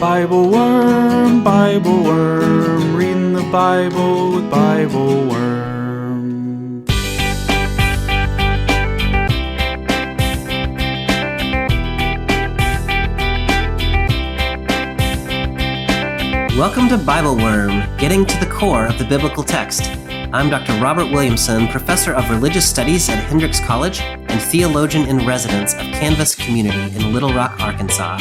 Bible Worm, reading the Bible with Bible Worm. Welcome to Bible Worm, getting to the core of the biblical text. I'm Dr. Robert Williamson, Professor of Religious Studies at Hendrix College and Theologian in Residence of Canvas Community in Little Rock, Arkansas.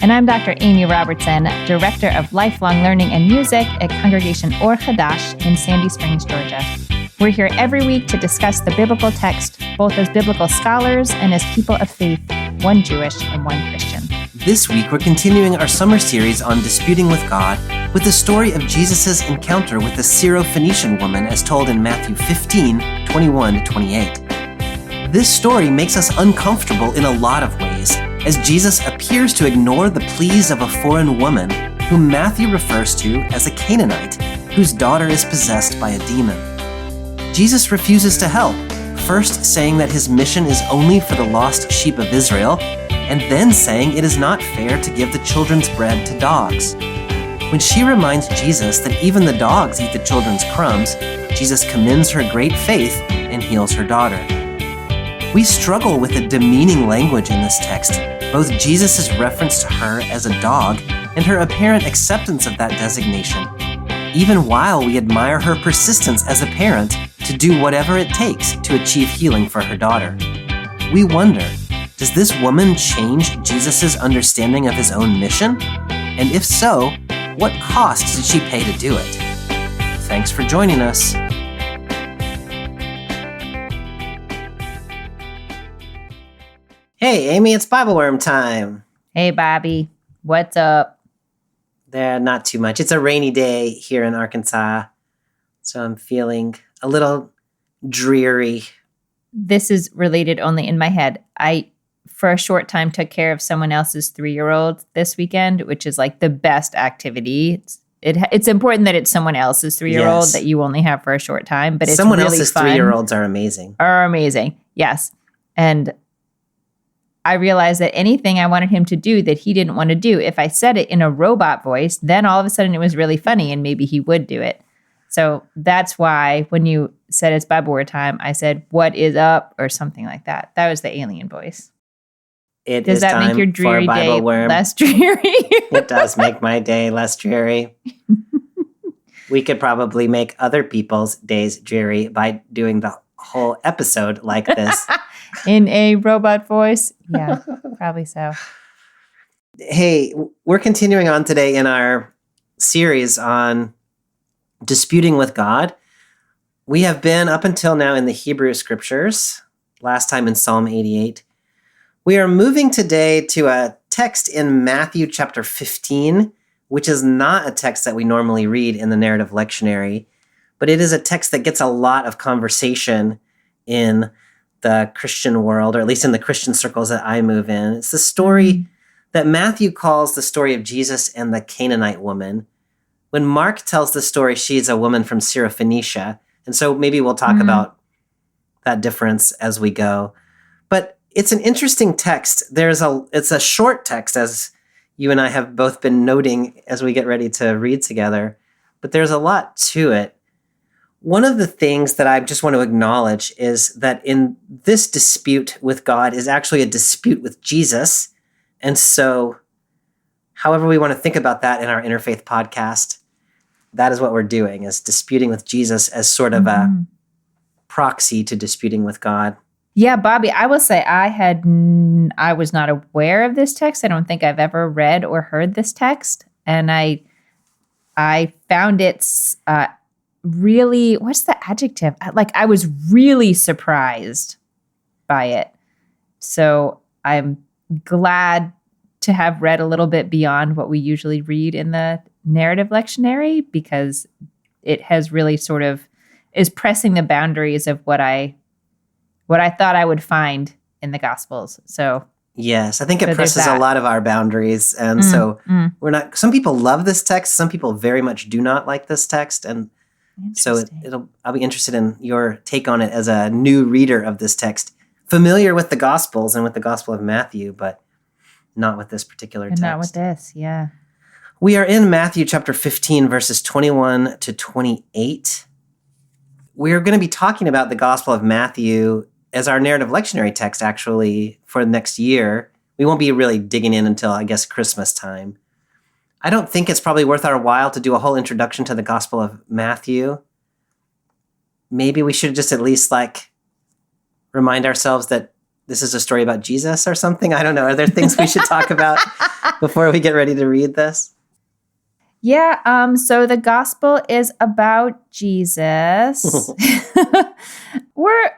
And I'm Dr. Amy Robertson, Director of Lifelong Learning and Music at Congregation Or Hadash in Sandy Springs, Georgia. We're here every week to discuss the biblical text, both as biblical scholars and as people of faith, one Jewish and one Christian. This week, we're continuing our summer series on disputing with God with the story of Jesus' encounter with the Syro-Phoenician woman as told in Matthew 15, 21-28. This story makes us uncomfortable in a lot of ways, as Jesus appears to ignore the pleas of a foreign woman whom Matthew refers to as a Canaanite, whose daughter is possessed by a demon. Jesus refuses to help, first saying that his mission is only for the lost sheep of Israel, and then saying it is not fair to give the children's bread to dogs. When she reminds Jesus that even the dogs eat the children's crumbs, Jesus commends her great faith and heals her daughter. We struggle with the demeaning language in this text, both Jesus' reference to her as a dog and her apparent acceptance of that designation, even while we admire her persistence as a parent to do whatever it takes to achieve healing for her daughter. We wonder, does this woman change Jesus' understanding of his own mission? And if so, what cost did she pay to do it? Thanks for joining us. Hey, Amy, it's Bible Worm time. Hey, Bobby. What's up? Not too much. It's a rainy day here in Arkansas, so I'm feeling a little dreary. This is related only in my head. I, for a short time, took care of someone else's 3-year-old this weekend, which is like the best activity. It's important that it's someone else's 3-year-old that you only have for a short time, but it's someone really else's fun. 3-year-olds are amazing. Yes. And I realized that anything I wanted him to do that he didn't want to do, if I said it in a robot voice, then all of a sudden it was really funny and maybe he would do it. So that's why when you said it's Bible Word time, I said, "What is up?" or something like that. That was the alien voice. Does that make your dreary day less dreary? It does make my day less dreary. We could probably make other people's days dreary by doing the whole episode like this. In a robot voice? Yeah, probably so. Hey, we're continuing on today in our series on disputing with God. We have been up until now in the Hebrew Scriptures, last time in Psalm 88. We are moving today to a text in Matthew chapter 15, which is not a text that we normally read in the narrative lectionary, but it is a text that gets a lot of conversation in the Christian world, or at least in the Christian circles that I move in. It's the story that Matthew calls the story of Jesus and the Canaanite woman. When Mark tells the story, she's a woman from Syro-Phoenicia. And so maybe we'll talk about that difference as we go. But it's an interesting text. It's a short text, as you and I have both been noting as we get ready to read together. But there's a lot to it. One of the things that I just want to acknowledge is that in this dispute with God is actually a dispute with Jesus. And so however we want to think about that in our Interfaith podcast, that is what we're doing, is disputing with Jesus as sort of a proxy to disputing with God. Yeah, Bobby, I will say I was not aware of this text. I don't think I've ever read or heard this text. And I found it really, what's the adjective? I was really surprised by it. So I'm glad to have read a little bit beyond what we usually read in the narrative lectionary, because it has really sort of is pressing the boundaries of what I thought I would find in the Gospels. So yes, I think it presses a lot of our boundaries. And so some people love this text. Some people very much do not like this text. And so I'll be interested in your take on it as a new reader of this text, familiar with the Gospels and with the Gospel of Matthew, but not with this particular text. Not with this, yeah. We are in Matthew chapter 15, verses 21 to 28. We're going to be talking about the Gospel of Matthew as our narrative lectionary text, actually, for the next year. We won't be really digging in until, I guess, Christmas time. I don't think it's probably worth our while to do a whole introduction to the Gospel of Matthew. Maybe we should just at least, remind ourselves that this is a story about Jesus or something. I don't know. Are there things we should talk about before we get ready to read this? Yeah, so the gospel is about Jesus. We're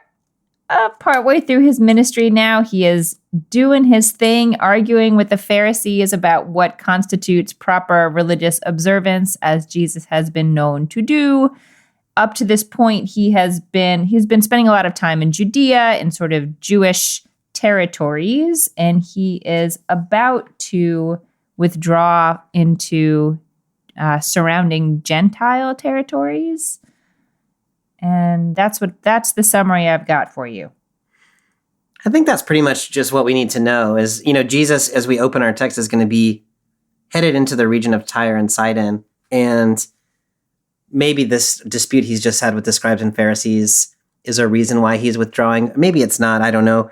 partway through his ministry now. He is doing his thing, arguing with the Pharisees about what constitutes proper religious observance, as Jesus has been known to do. Up to this point, he's been spending a lot of time in Judea, in sort of Jewish territories, and he is about to withdraw into surrounding Gentile territories. And that's the summary I've got for you. I think that's pretty much just what we need to know is, Jesus, as we open our text, is going to be headed into the region of Tyre and Sidon. And maybe this dispute he's just had with the scribes and Pharisees is a reason why he's withdrawing. Maybe it's not. I don't know.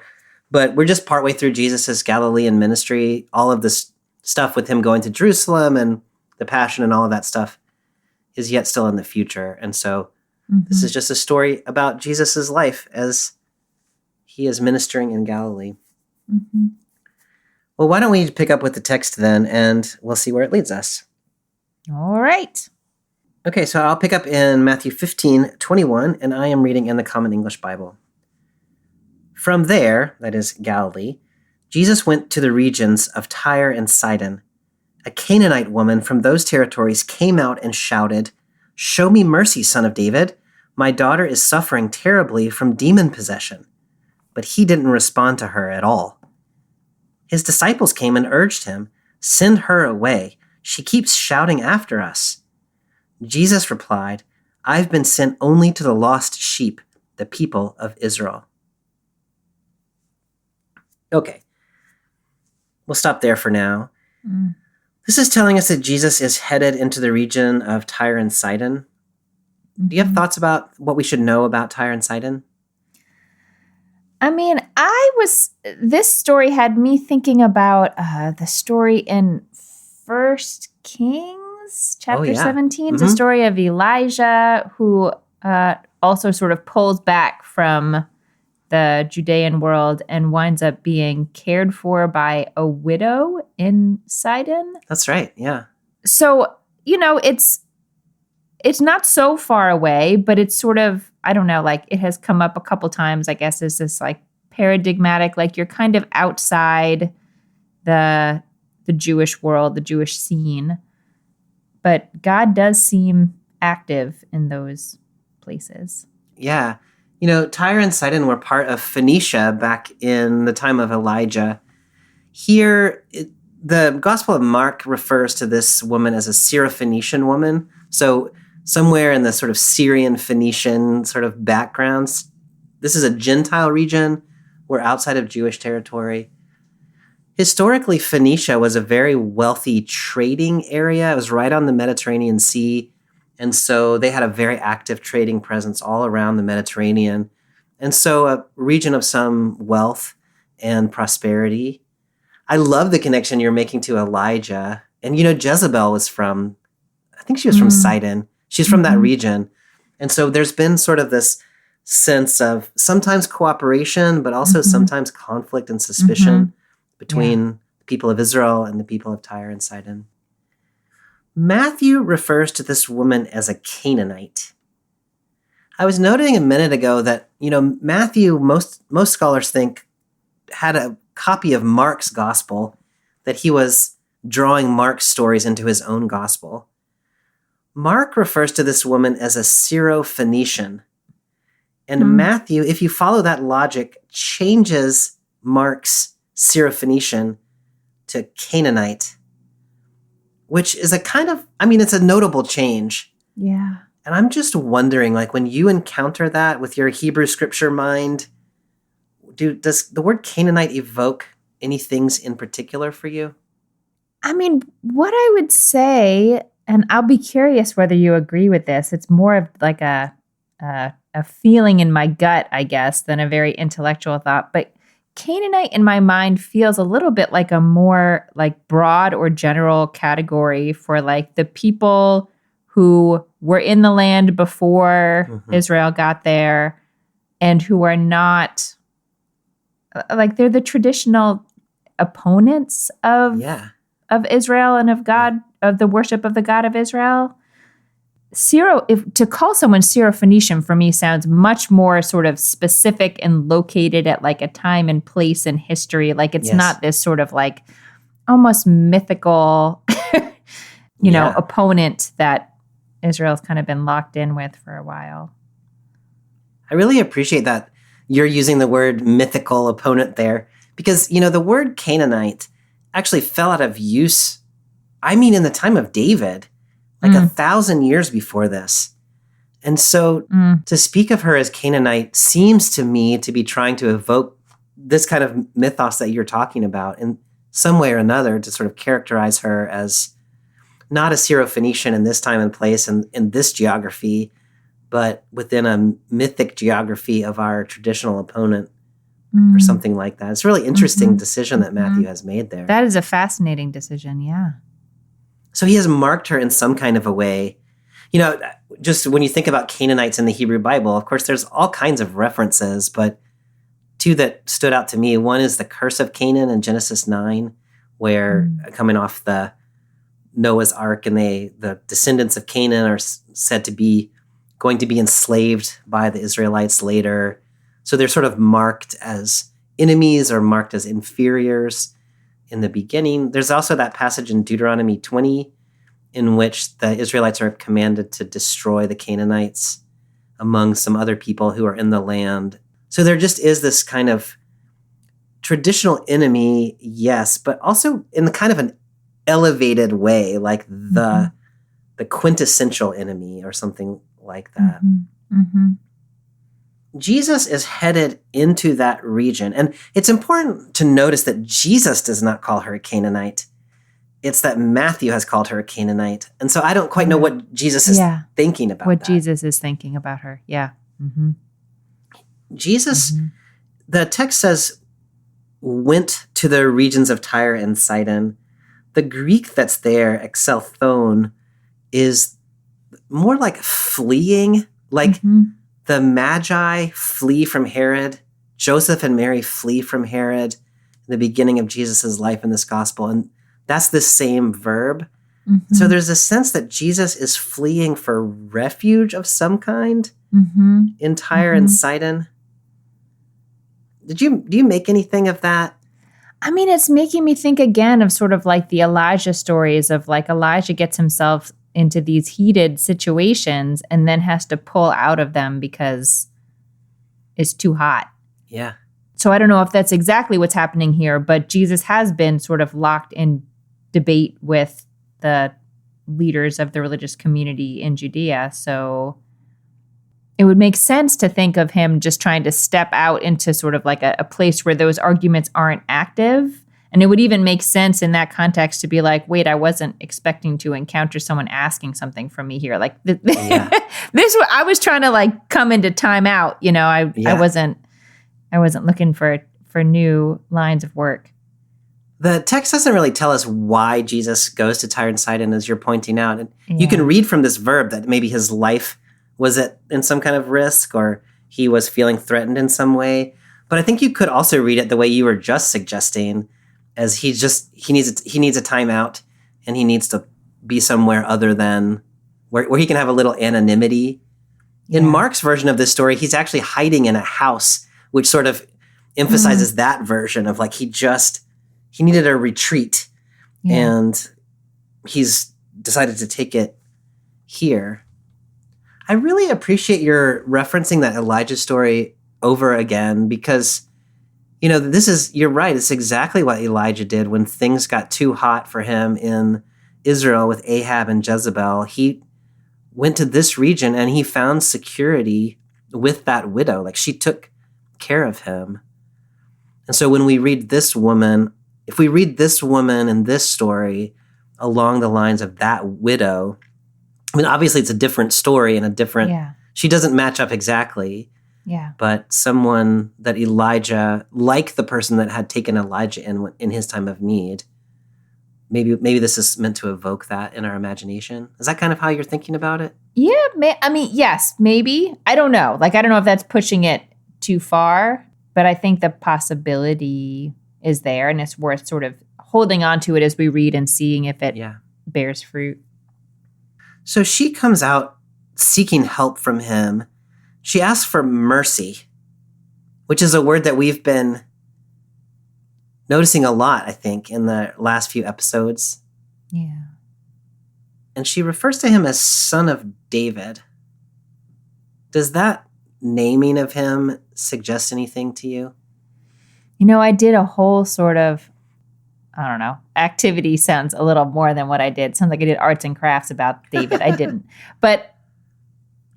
But we're just partway through Jesus's Galilean ministry. All of this stuff with him going to Jerusalem and the passion and all of that stuff is yet still in the future. And so this is just a story about Jesus's life as he is ministering in Galilee. Mm-hmm. Well, why don't we pick up with the text then, and we'll see where it leads us. All right. Okay, so I'll pick up in Matthew 15:21, and I am reading in the Common English Bible. From there, that is Galilee, Jesus went to the regions of Tyre and Sidon. A Canaanite woman from those territories came out and shouted, "Show me mercy, Son of David. My daughter is suffering terribly from demon possession." But he didn't respond to her at all. His disciples came and urged him, "Send her away. She keeps shouting after us." Jesus replied, "I've been sent only to the lost sheep, the people of Israel." Okay, we'll stop there for now. This is telling us that Jesus is headed into the region of Tyre and Sidon. Do you have thoughts about what we should know about Tyre and Sidon? I mean, this story had me thinking about the story in First Kings, chapter 17. It's a story of Elijah who also sort of pulls back from the Judean world and winds up being cared for by a widow in Sidon. That's right, yeah. So, it's not so far away, but it's sort of, I don't know, it has come up a couple times, I guess, as this paradigmatic, you're kind of outside the Jewish world, the Jewish scene. But God does seem active in those places. Yeah. Tyre and Sidon were part of Phoenicia back in the time of Elijah. Here, the Gospel of Mark refers to this woman as a Syro-Phoenician woman. So somewhere in the sort of Syrian Phoenician sort of backgrounds. This is a Gentile region. We're outside of Jewish territory. Historically, Phoenicia was a very wealthy trading area. It was right on the Mediterranean Sea. And so they had a very active trading presence all around the Mediterranean. And so a region of some wealth and prosperity. I love the connection you're making to Elijah. And, Jezebel was from, I think she was from Sidon. She's from that region. And so there's been sort of this sense of sometimes cooperation, but also sometimes conflict and suspicion between the people of Israel and the people of Tyre and Sidon. Matthew refers to this woman as a Canaanite. I was noting a minute ago that, Matthew, most scholars think, had a copy of Mark's gospel, that he was drawing Mark's stories into his own gospel. Mark refers to this woman as a Syro-Phoenician. And Matthew, if you follow that logic, changes Mark's Syro-Phoenician to Canaanite, which is it's a notable change. Yeah. And I'm just wondering, when you encounter that with your Hebrew scripture mind, does the word Canaanite evoke any things in particular for you? I mean, what I would say, and I'll be curious whether you agree with this, it's more of like a feeling in my gut, I guess, than a very intellectual thought. But Canaanite in my mind feels a little bit like a more like broad or general category for like the people who were in the land before Israel got there and who are not like they're the traditional opponents of Israel and of God, of the worship of the God of Israel. To call someone Syro-Phoenician for me sounds much more sort of specific and located at like a time and place in history. Like it's not this sort of like almost mythical, opponent that Israel's kind of been locked in with for a while. I really appreciate that you're using the word mythical opponent there because, the word Canaanite actually fell out of use, in the time of David, like 1,000 years before this. And so to speak of her as Canaanite seems to me to be trying to evoke this kind of mythos that you're talking about in some way or another, to sort of characterize her as not a Syro-Phoenician in this time and place and in this geography, but within a mythic geography of our traditional opponent or something like that. It's a really interesting decision that Matthew has made there. That is a fascinating decision, yeah. So he has marked her in some kind of a way. Just when you think about Canaanites in the Hebrew Bible, of course, there's all kinds of references, but two that stood out to me. One is the curse of Canaan in Genesis 9, where coming off the Noah's Ark and the descendants of Canaan are said to be going to be enslaved by the Israelites later. So they're sort of marked as enemies or marked as inferiors in the beginning. There's also that passage in Deuteronomy 20 in which the Israelites are commanded to destroy the Canaanites among some other people who are in the land. So there just is this kind of traditional enemy, yes, but also in the kind of an elevated way, like the quintessential enemy or something like that. Jesus is headed into that region. And it's important to notice that Jesus does not call her a Canaanite. It's that Matthew has called her a Canaanite. And so I don't quite know what Jesus is thinking about what that. Jesus is thinking about her. Yeah. Jesus, the text says, went to the regions of Tyre and Sidon. The Greek that's there, exelthon, is more like fleeing, like the Magi flee from Herod. Joseph and Mary flee from Herod in the beginning of Jesus' life in this gospel. And that's the same verb. So there's a sense that Jesus is fleeing for refuge of some kind in Tyre and Sidon. Do you make anything of that? I mean, it's making me think again of sort of like the Elijah stories of like Elijah gets himself into these heated situations and then has to pull out of them because it's too hot. Yeah. So I don't know if that's exactly what's happening here, but Jesus has been sort of locked in debate with the leaders of the religious community in Judea. So it would make sense to think of him just trying to step out into sort of like a place where those arguments aren't active. And it would even make sense in that context to be like, wait, I wasn't expecting to encounter someone asking something from me here. Like I was trying to like come into timeout. I wasn't looking for new lines of work. The text doesn't really tell us why Jesus goes to Tyre and Sidon, as you're pointing out. And you can read from this verb that maybe his life was in some kind of risk or he was feeling threatened in some way. But I think you could also read it the way you were just suggesting, as he needs a timeout and he needs to be somewhere other than where he can have a little anonymity. In Mark's version of this story, he's actually hiding in a house, which sort of emphasizes that version of like he needed a retreat and he's decided to take it here. I really appreciate your referencing that Elijah story over again because, you're right. It's exactly what Elijah did when things got too hot for him in Israel with Ahab and Jezebel. He went to this region and he found security with that widow. Like she took care of him. And so when we read this woman, if we read this woman and this story along the lines of that widow, I mean, obviously it's a different story and a different, Yeah. she doesn't match up exactly, Yeah. but someone that Elijah, like the person that had taken Elijah in his time of need, maybe this is meant to evoke that in our imagination. Is that kind of how you're thinking about it? Yeah. I mean, yes, maybe. I don't know. Like, I don't know if that's pushing it too far, but I think the possibility is there, and it's worth sort of holding on to it as we read and seeing if it bears fruit. So she comes out seeking help from him. She asks for mercy, which is a word that we've been noticing a lot, I think, in the last few episodes. Yeah. And she refers to him as son of David. Does that naming of him suggest anything to you? You know, I did a whole sort of, I don't know, activity sounds a little more than what I did. Sounds like I did arts and crafts about David. I didn't. But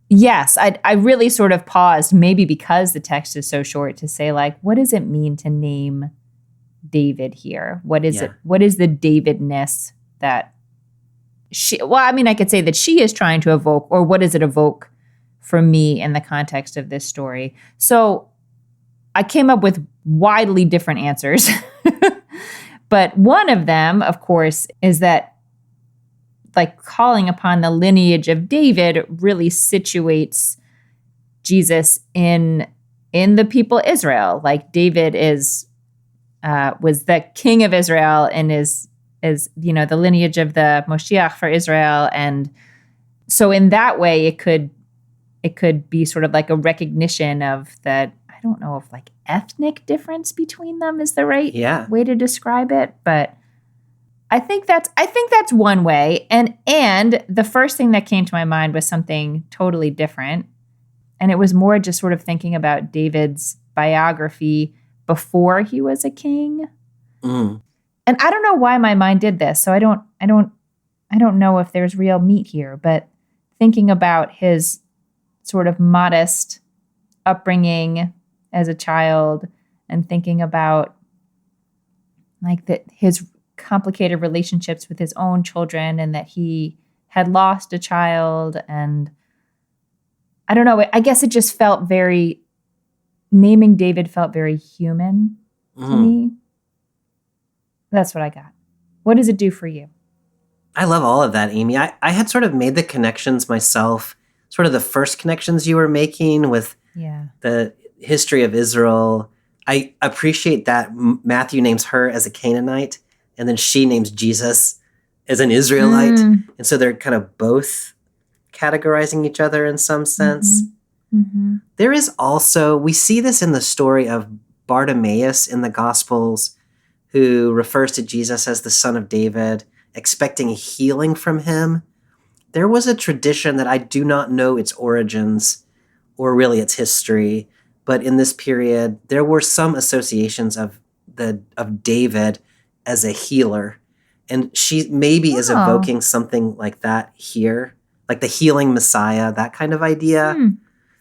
yes, I really sort of paused, maybe because the text is so short, to say, like, what does it mean to name David here? What is it? What is the Davidness that I could say that she is trying to evoke, or what does it evoke for me in the context of this story? So I came up with widely different answers. But one of them, of course, is that, like, calling upon the lineage of David really situates Jesus in the people Israel. Like, David was the king of Israel and is the lineage of the Moshiach for Israel. And so in that way, it could be sort of like a recognition of that. I don't know if, like, ethnic difference between them is the right way to describe it, but I think that's one way. And the first thing that came to my mind was something totally different. And it was more just sort of thinking about David's biography before he was a king. Mm. And I don't know why my mind did this. So I don't know if there's real meat here, but thinking about his sort of modest upbringing as a child, and thinking about, like, his complicated relationships with his own children, and that he had lost a child. And I don't know, I guess it just felt naming David felt very human to me. That's what I got. What does it do for you? I love all of that, Amy. I had sort of made the connections myself, sort of the first connections you were making with the history of Israel. I appreciate that Matthew names her as a Canaanite, and then she names Jesus as an Israelite. And so they're kind of both categorizing each other in some sense. Mm-hmm. There is also, we see this in the story of Bartimaeus in the Gospels, who refers to Jesus as the son of David, expecting healing from him. There was a tradition that I do not know its origins or really its history, but in this period, there were some associations of David as a healer. And she maybe is evoking something like that here, like the healing Messiah, that kind of idea.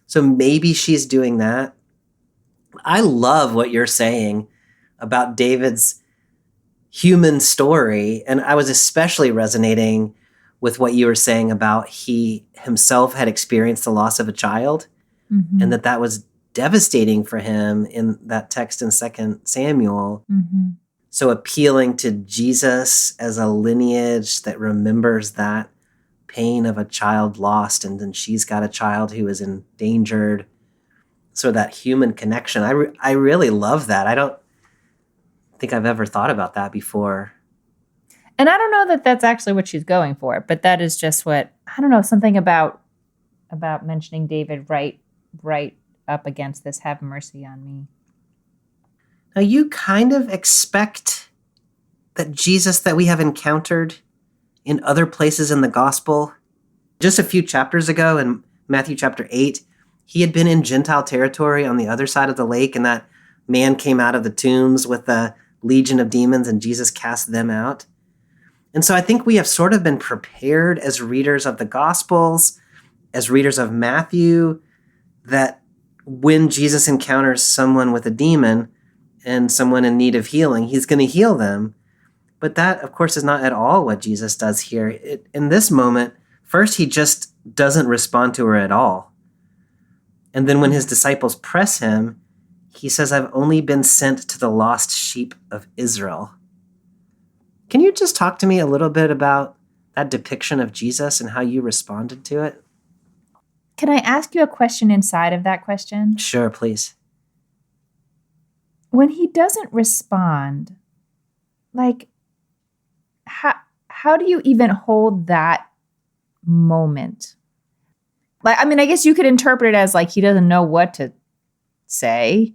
So maybe she's doing that. I love what you're saying about David's human story. And I was especially resonating with what you were saying about he himself had experienced the loss of a child, and that was devastating for him in that text in 2 Samuel. So appealing to Jesus as a lineage that remembers that pain of a child lost, and then she's got a child who is endangered. So that human connection, I really love that. I don't think I've ever thought about that before. And I don't know that that's actually what she's going for, but that is just what, I don't know, something about mentioning David right up against this, have mercy on me. Now, you kind of expect that Jesus that we have encountered in other places in the gospel. Just a few chapters ago in Matthew chapter 8, he had been in Gentile territory on the other side of the lake, and that man came out of the tombs with a legion of demons, and Jesus cast them out. And so I think we have sort of been prepared as readers of the Gospels, as readers of Matthew, that when Jesus encounters someone with a demon, and someone in need of healing, he's going to heal them. But that, of course, is not at all what Jesus does here. In this moment, first, he just doesn't respond to her at all. And then when his disciples press him, he says, I've only been sent to the lost sheep of Israel. Can you just talk to me a little bit about that depiction of Jesus and how you responded to it? Can I ask you a question inside of that question? Sure, please. When he doesn't respond, like, how do you even hold that moment? Like, I mean, I guess you could interpret it as like he doesn't know what to say.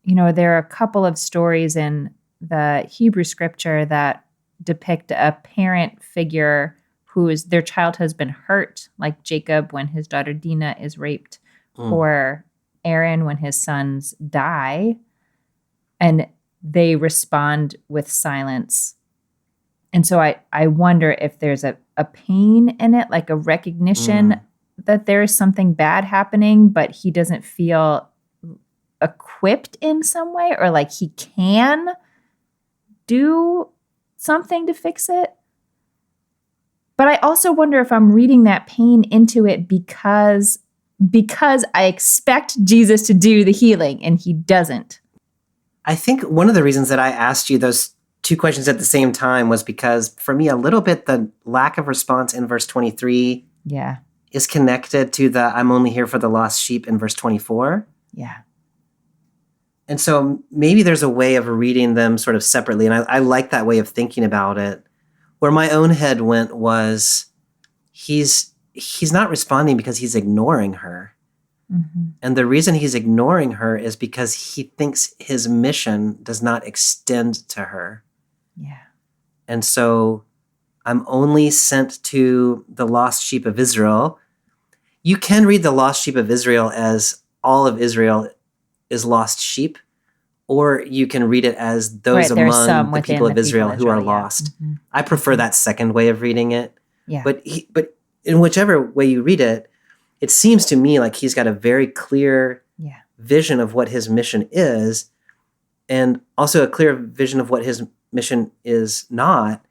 You know, there are a couple of stories in the Hebrew scripture that depict a parent figure their child has been hurt, like Jacob when his daughter Dinah is raped, or Aaron when his sons die, and they respond with silence. And so I wonder if there's a pain in it, like a recognition that there is something bad happening, but he doesn't feel equipped in some way, or like he can do something to fix it. But I also wonder if I'm reading that pain into it because I expect Jesus to do the healing and he doesn't. I think one of the reasons that I asked you those two questions at the same time was because for me, a little bit, the lack of response in verse 23 is connected to the I'm only here for the lost sheep in verse 24. Yeah. And so maybe there's a way of reading them sort of separately. And I like that way of thinking about it. Where my own head went was he's not responding because he's ignoring her. Mm-hmm. And the reason he's ignoring her is because he thinks his mission does not extend to her. Yeah. And so I'm only sent to the lost sheep of Israel. You can read the lost sheep of Israel as all of Israel is lost sheep, or you can read it as those among the people of Israel who are lost. Mm-hmm. I prefer that second way of reading it. Yeah. But in whichever way you read it, it seems to me like he's got a very clear vision of what his mission is, and also a clear vision of what his mission is not.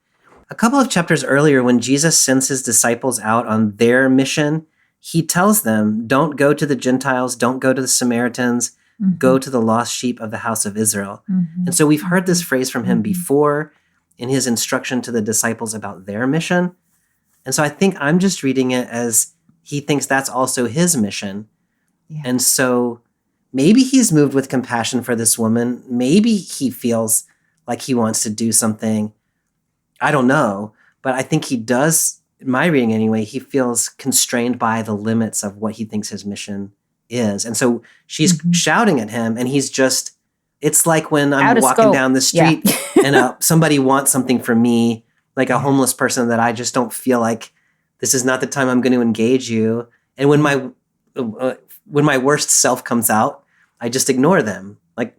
A couple of chapters earlier, when Jesus sends his disciples out on their mission, he tells them, don't go to the Gentiles, don't go to the Samaritans, go to the lost sheep of the house of Israel. Mm-hmm. And so we've heard this phrase from him before in his instruction to the disciples about their mission. And so I think I'm just reading it as he thinks that's also his mission. Yeah. And so maybe he's moved with compassion for this woman. Maybe he feels like he wants to do something. I don't know. But I think he does, in my reading anyway, he feels constrained by the limits of what he thinks his mission is. And so she's shouting at him, and he's just, it's like when I'm walking down the street and somebody wants something from me, like a homeless person that I just don't feel like this is not the time I'm going to engage you. And when my worst self comes out, I just ignore them. Like,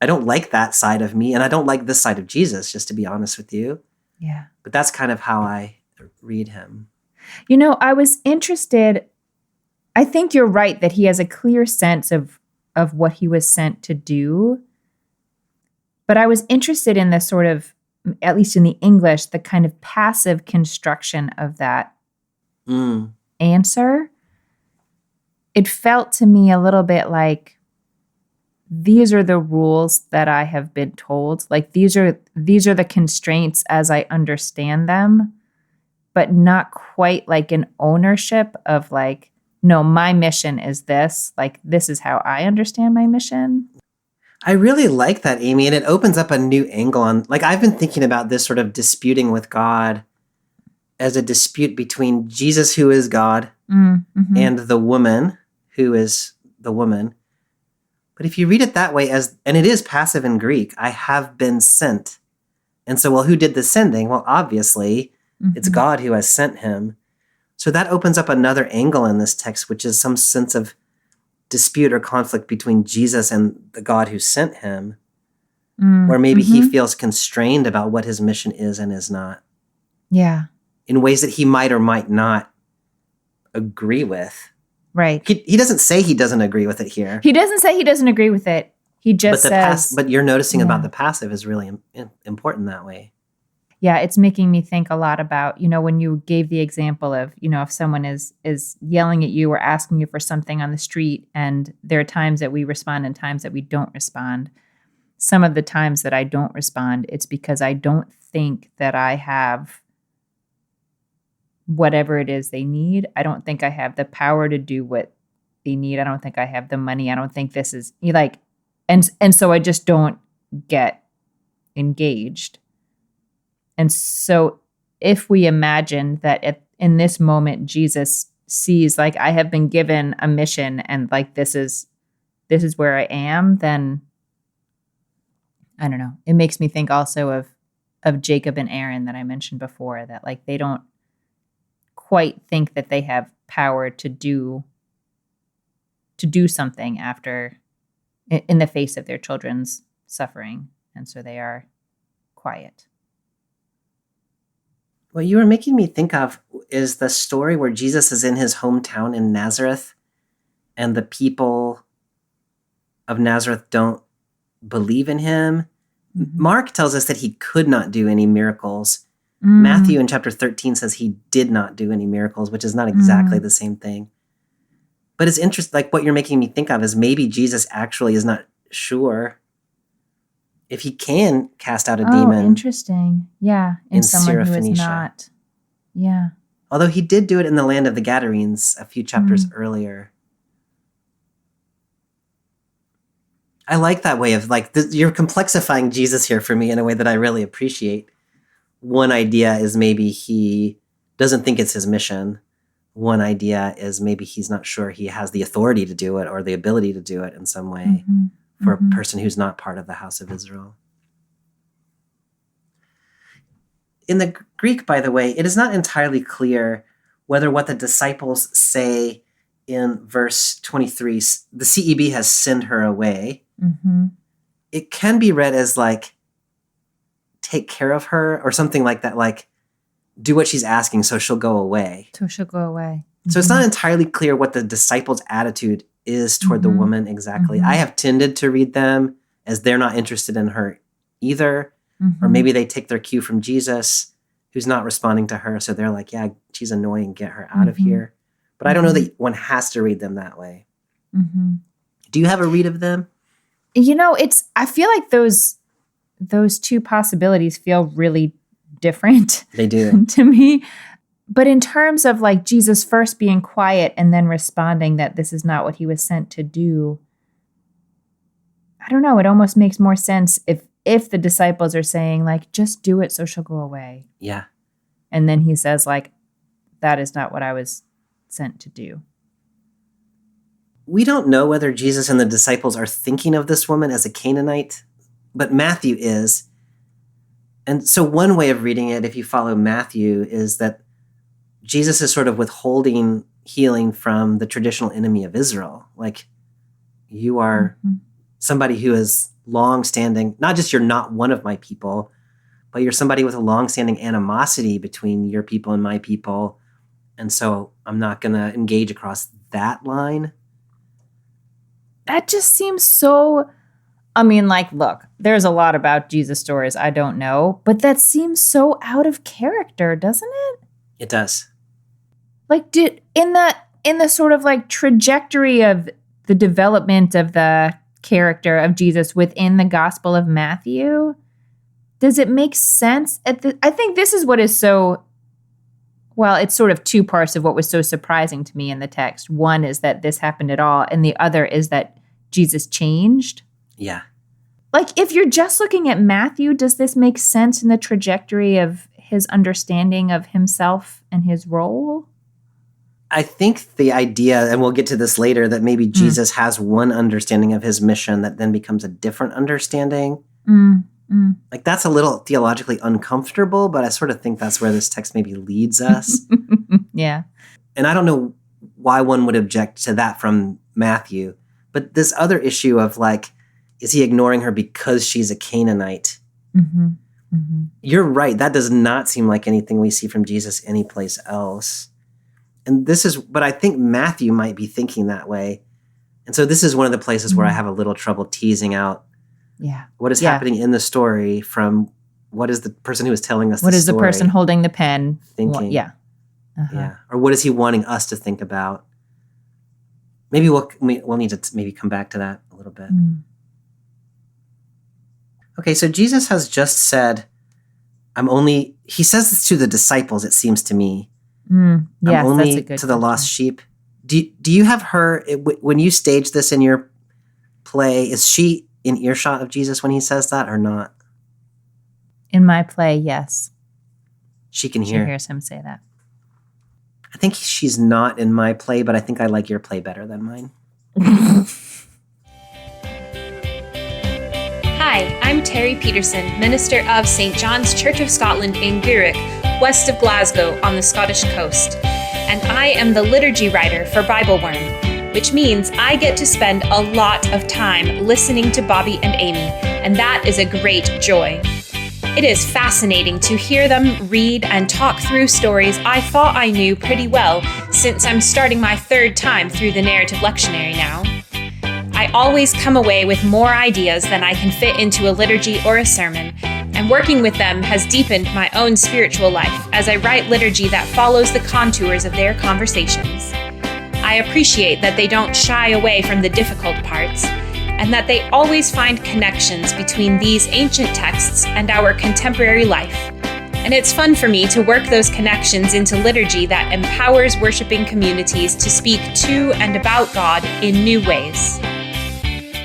I don't like that side of me, and I don't like this side of Jesus, just to be honest with you. Yeah. But that's kind of how I read him. You know, I was interested. I think you're right that he has a clear sense of what he was sent to do. But I was interested in the sort of, at least in the English, the kind of passive construction of that answer. It felt to me a little bit like, these are the rules that I have been told. Like these are the constraints as I understand them, but not quite like an ownership of like, no, my mission is this. Like, this is how I understand my mission. I really like that, Amy, and it opens up a new angle on, like, I've been thinking about this sort of disputing with God as a dispute between Jesus, who is God, and the woman, who is the woman. But if you read it that way, and it is passive in Greek, I have been sent. And so, well, who did the sending? Well, obviously, it's God who has sent him. So that opens up another angle in this text, which is some sense of dispute or conflict between Jesus and the God who sent him, where maybe he feels constrained about what his mission is and is not. Yeah. In ways that he might or might not agree with. Right. He doesn't say he doesn't agree with it here. He doesn't say he doesn't agree with it. He just says, but you're noticing about Yeah. the passive is really important that way. yeah, it's making me think a lot about, when you gave the example of, if someone is yelling at you or asking you for something on the street, and there are times that we respond and times that we don't respond. Some of the times that I don't respond, it's because I don't think that I have whatever it is they need. I don't think I have the power to do what they need. I don't think I have the money. I don't think this is like, and so I just don't get engaged. And so if we imagine that in this moment, Jesus sees like, I have been given a mission and like, this is where I am, then I don't know. It makes me think also of Jacob and Aaron that I mentioned before, that like, they don't quite think that they have power to do something after in the face of their children's suffering. And so they are quiet. What you were making me think of is the story where Jesus is in his hometown in Nazareth, and the people of Nazareth don't believe in him. Mm-hmm. Mark tells us that he could not do any miracles. Matthew in chapter 13 says he did not do any miracles, which is not exactly the same thing. But it's interesting, like what you're making me think of is maybe Jesus actually is not sure if he can cast out a demon. Interesting. Yeah. In someone who is Syro-Phoenicia. not. Yeah. Although he did do it in the land of the Gadarenes a few chapters earlier. I like that way of like, you're complexifying Jesus here for me in a way that I really appreciate. One idea is maybe he doesn't think it's his mission. One idea is maybe he's not sure he has the authority to do it or the ability to do it in some way for a person who's not part of the house of Israel. In the Greek, by the way, it is not entirely clear whether what the disciples say in verse 23, the CEB has sent her away. It can be read as like, take care of her or something like that, like do what she's asking so she'll go away. So she'll go away. So it's not entirely clear what the disciples' attitude is toward the woman exactly. I have tended to read them as they're not interested in her either. Or maybe they take their cue from Jesus, who's not responding to her. So they're like, yeah, she's annoying, get her out of here. But I don't know that one has to read them that way. Do you have a read of them? I feel like those two possibilities feel really different. They do. To me. But in terms of like Jesus first being quiet and then responding that this is not what he was sent to do, I don't know. It almost makes more sense if the disciples are saying like, just do it so she'll go away. Yeah. And then he says like, that is not what I was sent to do. We don't know whether Jesus and the disciples are thinking of this woman as a Canaanite, but Matthew is. And so one way of reading it, if you follow Matthew, is that Jesus is sort of withholding healing from the traditional enemy of Israel. Like, you are somebody who is long-standing, not just you're not one of my people, but you're somebody with a long-standing animosity between your people and my people. And so I'm not going to engage across that line. That just seems so, look, there's a lot about Jesus stories I don't know, but that seems so out of character, doesn't it? It does. Like, in the sort of like trajectory of the development of the character of Jesus within the Gospel of Matthew, does it make sense? I think this is what is so, well, it's sort of two parts of what was so surprising to me in the text. One is that this happened at all, and the other is that Jesus changed. Yeah. Like, if you're just looking at Matthew, does this make sense in the trajectory of his understanding of himself and his role? I think the idea, and we'll get to this later, that maybe Jesus has one understanding of his mission that then becomes a different understanding. Like, that's a little theologically uncomfortable, but I sort of think that's where this text maybe leads us. Yeah. And I don't know why one would object to that from Matthew. But this other issue of like, is he ignoring her because she's a Canaanite? You're right. That does not seem like anything we see from Jesus anyplace else. And but I think Matthew might be thinking that way. And so this is one of the places where I have a little trouble teasing out what is happening in the story from what is the person who is telling us what the is story the person holding the pen thinking. Yeah. Or what is he wanting us to think about? Maybe we'll need to maybe come back to that a little bit. Okay, so Jesus has just said, he says this to the disciples, it seems to me. Yes, I'm only that's a good to the lost question. sheep. Do you have her, when you stage this in your play, is she in earshot of Jesus when he says that or not? In my play, yes. She can She hear. hears him say that. I think she's not in my play, but I think I like your play better than mine. Hi, I'm Terry Peterson, minister of St. John's Church of Scotland in Gourock, west of Glasgow on the Scottish coast. And I am the liturgy writer for Bible Worm, which means I get to spend a lot of time listening to Bobby and Amy, and that is a great joy. It is fascinating to hear them read and talk through stories I thought I knew pretty well, since I'm starting my third time through the narrative lectionary now. I always come away with more ideas than I can fit into a liturgy or a sermon, and working with them has deepened my own spiritual life as I write liturgy that follows the contours of their conversations. I appreciate that they don't shy away from the difficult parts, and that they always find connections between these ancient texts and our contemporary life. And it's fun for me to work those connections into liturgy that empowers worshiping communities to speak to and about God in new ways.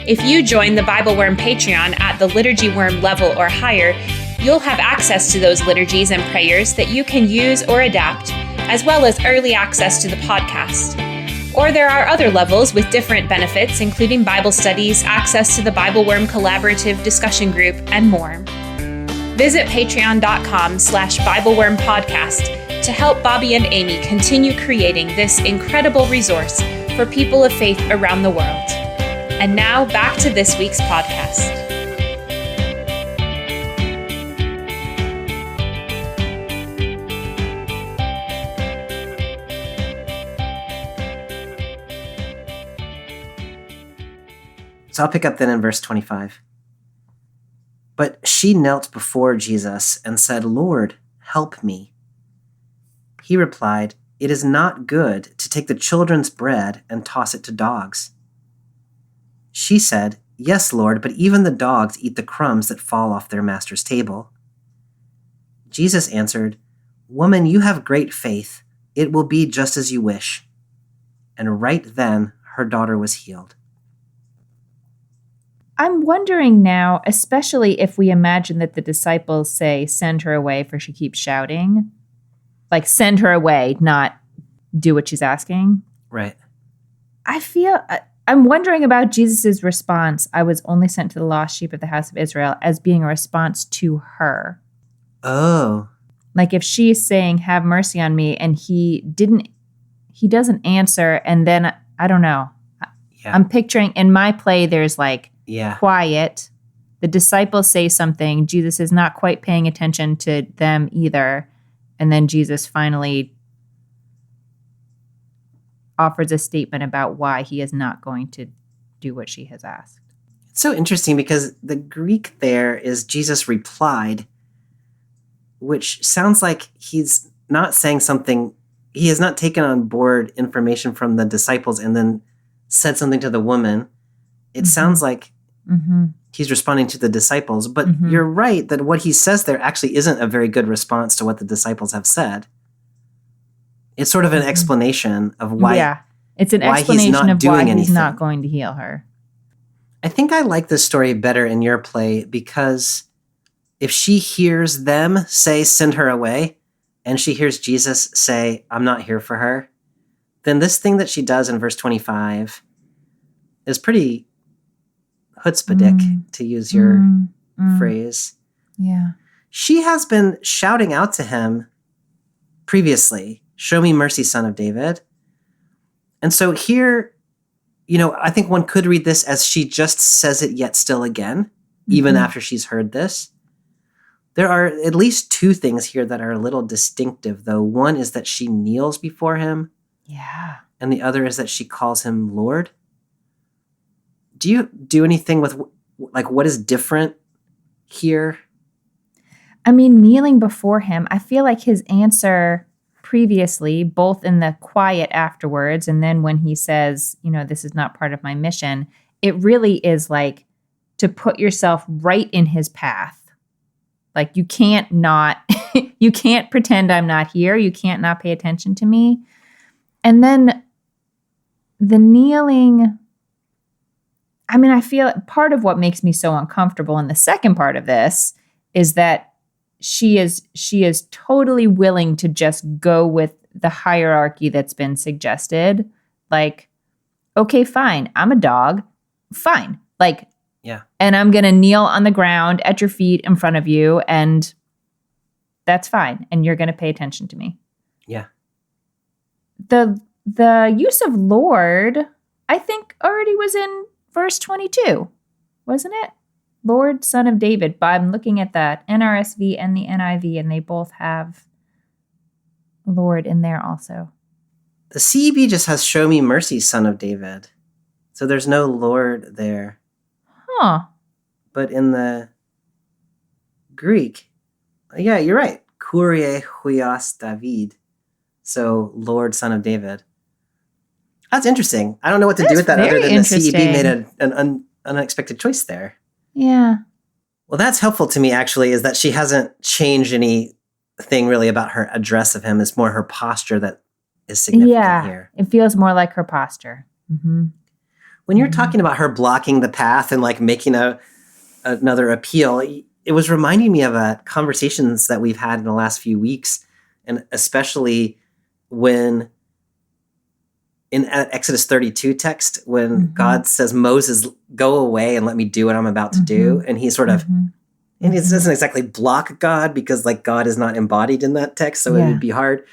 If you join the Bible Worm Patreon at the Liturgy Worm level or higher, you'll have access to those liturgies and prayers that you can use or adapt, as well as early access to the podcast. Or there are other levels with different benefits, including Bible studies, access to the Bible Worm Collaborative discussion group, and more. Visit patreon.com/BibleWormPodcast to help Bobby and Amy continue creating this incredible resource for people of faith around the world. And now back to this week's podcast. So I'll pick up then in verse 25. But she knelt before Jesus and said, "Lord, help me." He replied, "It is not good to take the children's bread and toss it to dogs." She said, "Yes, Lord, but even the dogs eat the crumbs that fall off their master's table." Jesus answered, "Woman, you have great faith. It will be just as you wish." And right then her daughter was healed. I'm wondering now, especially if we imagine that the disciples say, "Send her away, for she keeps shouting." Like, send her away, not do what she's asking. Right. I'm wondering about Jesus' response, "I was only sent to the lost sheep of the house of Israel," as being a response to her. Oh. Like, if she's saying, "Have mercy on me," and he doesn't answer, and then, I don't know. Yeah. I'm picturing, in my play, there's Yeah. quiet. The disciples say something. Jesus is not quite paying attention to them either. And then Jesus finally offers a statement about why he is not going to do what she has asked. It's so interesting because the Greek there is Jesus replied, which sounds like he's not saying something. He has not taken on board information from the disciples and then said something to the woman. It sounds like he's responding to the disciples, but you're right that what he says there actually isn't a very good response to what the disciples have said. It's sort of an explanation of why. Yeah, it's an explanation of why he's not going to heal her. I think I like this story better in your play because if she hears them say, "Send her away," and she hears Jesus say, "I'm not here for her," then this thing that she does in verse 25 is pretty chutzpahdik, to use your phrase. Yeah. She has been shouting out to him previously, "Show me mercy, Son of David." And so here, I think one could read this as she just says it yet still again, even after she's heard this. There are at least two things here that are a little distinctive, though. One is that she kneels before him. Yeah. And the other is that she calls him Lord. do you do anything with like what is different here? I mean, kneeling before him, I feel like his answer previously, both in the quiet afterwards and then when he says, this is not part of my mission, it really is like to put yourself right in his path. Like you can't not, you can't pretend I'm not here. You can't not pay attention to me. And then the kneeling, I mean, I feel part of what makes me so uncomfortable in the second part of this is that she is totally willing to just go with the hierarchy that's been suggested. Like, okay, fine, I'm a dog. Fine. Like, yeah. And I'm going to kneel on the ground at your feet in front of you, and that's fine. And you're going to pay attention to me. Yeah. The use of Lord, I think, already was in verse 22, wasn't it? Lord, Son of David. But I'm looking at that NRSV and the NIV, and they both have Lord in there also. The CEB just has show me mercy, Son of David. So there's no Lord there. Huh. But in the Greek, yeah, you're right. Kyrie huios David. So Lord, Son of David. That's interesting. I don't know what to do with that other than the CEB made an unexpected choice there. Yeah. Well, that's helpful to me, actually, is that she hasn't changed anything really about her address of him. It's more her posture that is significant here. It feels more like her posture. Mm-hmm. When you're talking about her blocking the path and like making another appeal, it was reminding me of conversations that we've had in the last few weeks, and especially when in Exodus 32 text, when God says, Moses, go away and let me do what I'm about to do. And he sort of, and it doesn't exactly block God because like God is not embodied in that text. So it would be hard,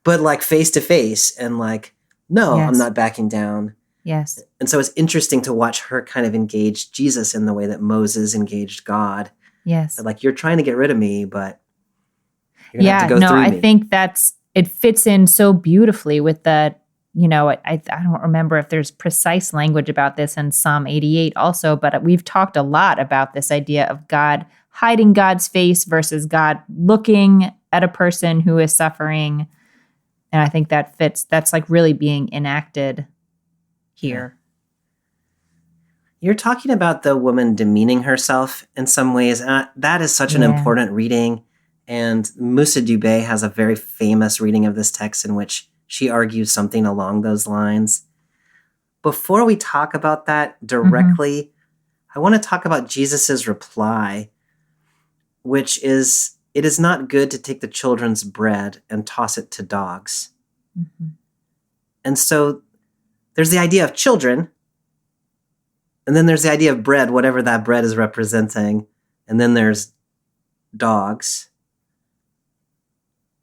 but like face to face and like, no, I'm not backing down. Yes. And so it's interesting to watch her kind of engage Jesus in the way that Moses engaged God. Yes. So like, you're trying to get rid of me, but you're going to have to go through me. I think it fits in so beautifully with the, I don't remember if there's precise language about this in Psalm 88 also, but we've talked a lot about this idea of God hiding God's face versus God looking at a person who is suffering. And I think that fits. That's like really being enacted here. You're talking about the woman demeaning herself in some ways. That is such an important reading. And Moussa Dubé has a very famous reading of this text in which she argues something along those lines. Before we talk about that directly, I want to talk about Jesus's reply, which is, it is not good to take the children's bread and toss it to dogs. And so there's the idea of children, and then there's the idea of bread, whatever that bread is representing, and then there's dogs.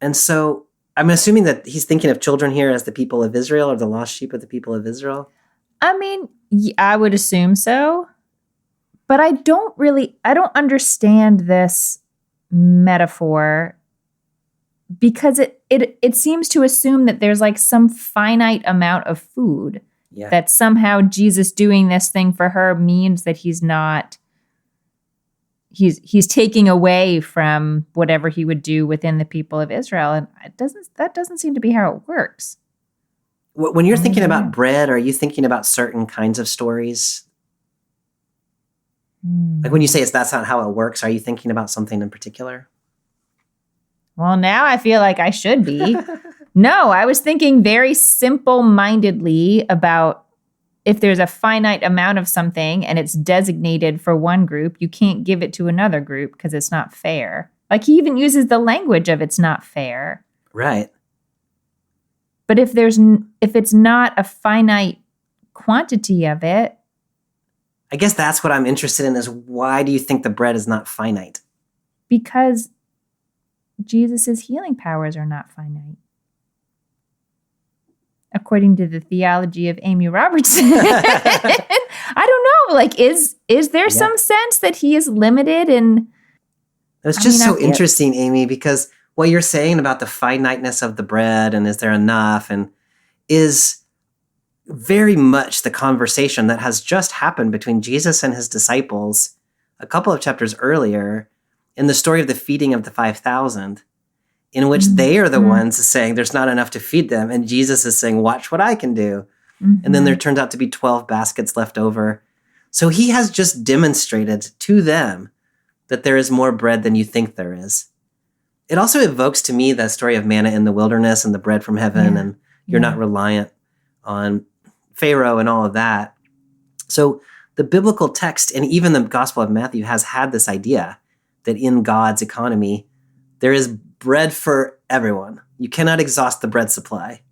And so I'm assuming that he's thinking of children here as the people of Israel or the lost sheep of the people of Israel. I mean, I would assume so, but I don't understand this metaphor because it seems to assume that there's like some finite amount of food, that somehow Jesus doing this thing for her means that he's taking away from whatever he would do within the people of Israel. And that doesn't seem to be how it works. When you're thinking about bread, are you thinking about certain kinds of stories? Like when you say that's not how it works, are you thinking about something in particular? Well, now I feel like I should be. No, I was thinking very simple-mindedly about if there's a finite amount of something and it's designated for one group, you can't give it to another group because it's not fair. Like he even uses the language of it's not fair. Right. But if it's not a finite quantity of it. I guess that's what I'm interested in is why do you think the bread is not finite? Because Jesus' healing powers are not finite. According to the theology of Amy Robertson. I don't know. Like, is there some sense that he is limited? And it's just so interesting, Amy, because what you're saying about the finiteness of the bread and is there enough and is very much the conversation that has just happened between Jesus and his disciples a couple of chapters earlier in the story of the feeding of the 5,000, in which they are the ones saying there's not enough to feed them. And Jesus is saying, watch what I can do. And then there turns out to be 12 baskets left over. So he has just demonstrated to them that there is more bread than you think there is. It also evokes to me the story of manna in the wilderness and the bread from heaven, and you're not reliant on Pharaoh and all of that. So the biblical text and even the Gospel of Matthew has had this idea that in God's economy, there is bread for everyone. You cannot exhaust the bread supply.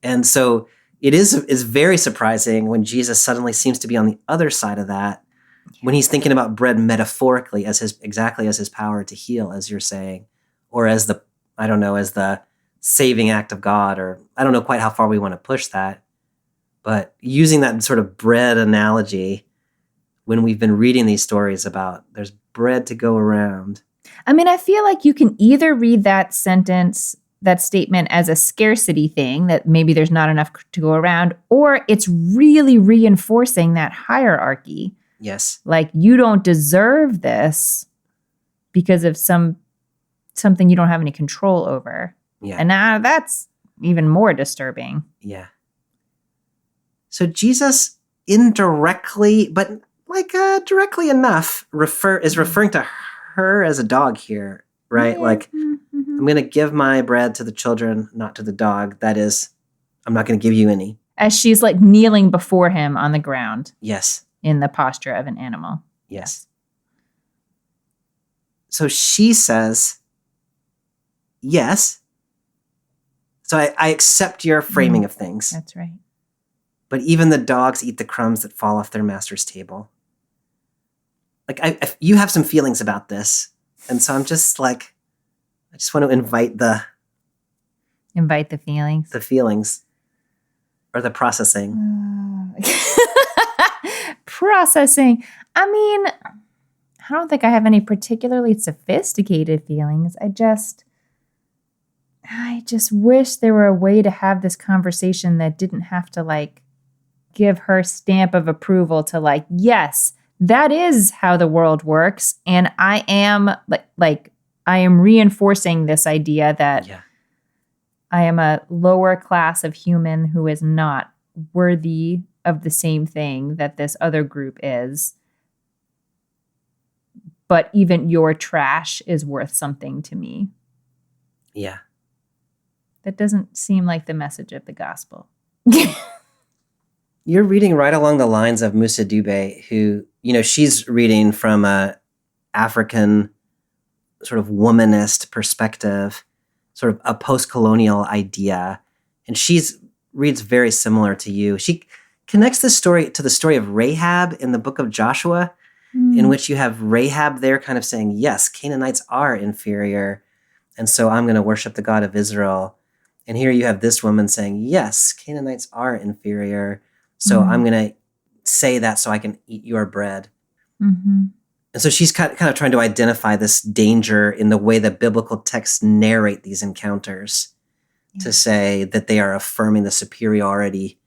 And so it is very surprising when Jesus suddenly seems to be on the other side of that, when he's thinking about bread metaphorically as exactly as his power to heal, as you're saying, or as the saving act of God, or I don't know quite how far we want to push that. But using that sort of bread analogy when we've been reading these stories about there's bread to go around. I mean, I feel like you can either read that statement as a scarcity thing, that maybe there's not enough to go around, or it's really reinforcing that hierarchy. Yes. Like, you don't deserve this because of something you don't have any control over. Yeah. And now that's even more disturbing. Yeah. So Jesus indirectly, but directly enough, is referring to her as a dog here, right? Yeah. Like, I'm going to give my bread to the children, not to the dog. That is, I'm not going to give you any. As she's like kneeling before him on the ground. Yes. In the posture of an animal. Yes. So she says, yes. So I accept your framing of things. That's right. But even the dogs eat the crumbs that fall off their master's table. Like, you have some feelings about this. And so I'm just like, I just want to invite the feelings. The feelings. Or the processing. Processing. I mean, I don't think I have any particularly sophisticated feelings. I just wish there were a way to have this conversation that didn't have to like give her stamp of approval to like, yes, that is how the world works. And I am I am reinforcing this idea that I am a lower class of human who is not worthy of the same thing that this other group is. But even your trash is worth something to me. Yeah. That doesn't seem like the message of the gospel. You're reading right along the lines of Musa Dube, who, she's reading from a African sort of womanist perspective, sort of a post-colonial idea. And reads very similar to you. She connects this story to the story of Rahab in the book of Joshua, in which you have Rahab there kind of saying, yes, Canaanites are inferior, and so I'm going to worship the God of Israel. And here you have this woman saying, yes, Canaanites are inferior, so I'm going to say that so I can eat your bread. Mm-hmm. And so she's kind of trying to identify this danger in the way that biblical texts narrate these encounters, to say that they are affirming the superiority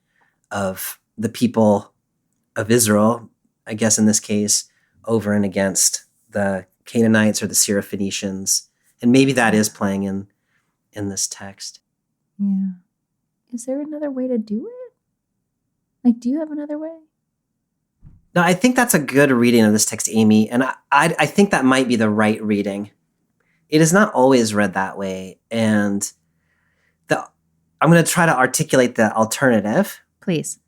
of the people of Israel, I guess in this case, over and against the Canaanites or the Syro-Phoenicians. And maybe that is playing in this text. Yeah. Is there another way to do it? Like, do you have another way? No, I think that's a good reading of this text, Amy. And I think that might be the right reading. It is not always read that way. And I'm going to try to articulate the alternative. Please.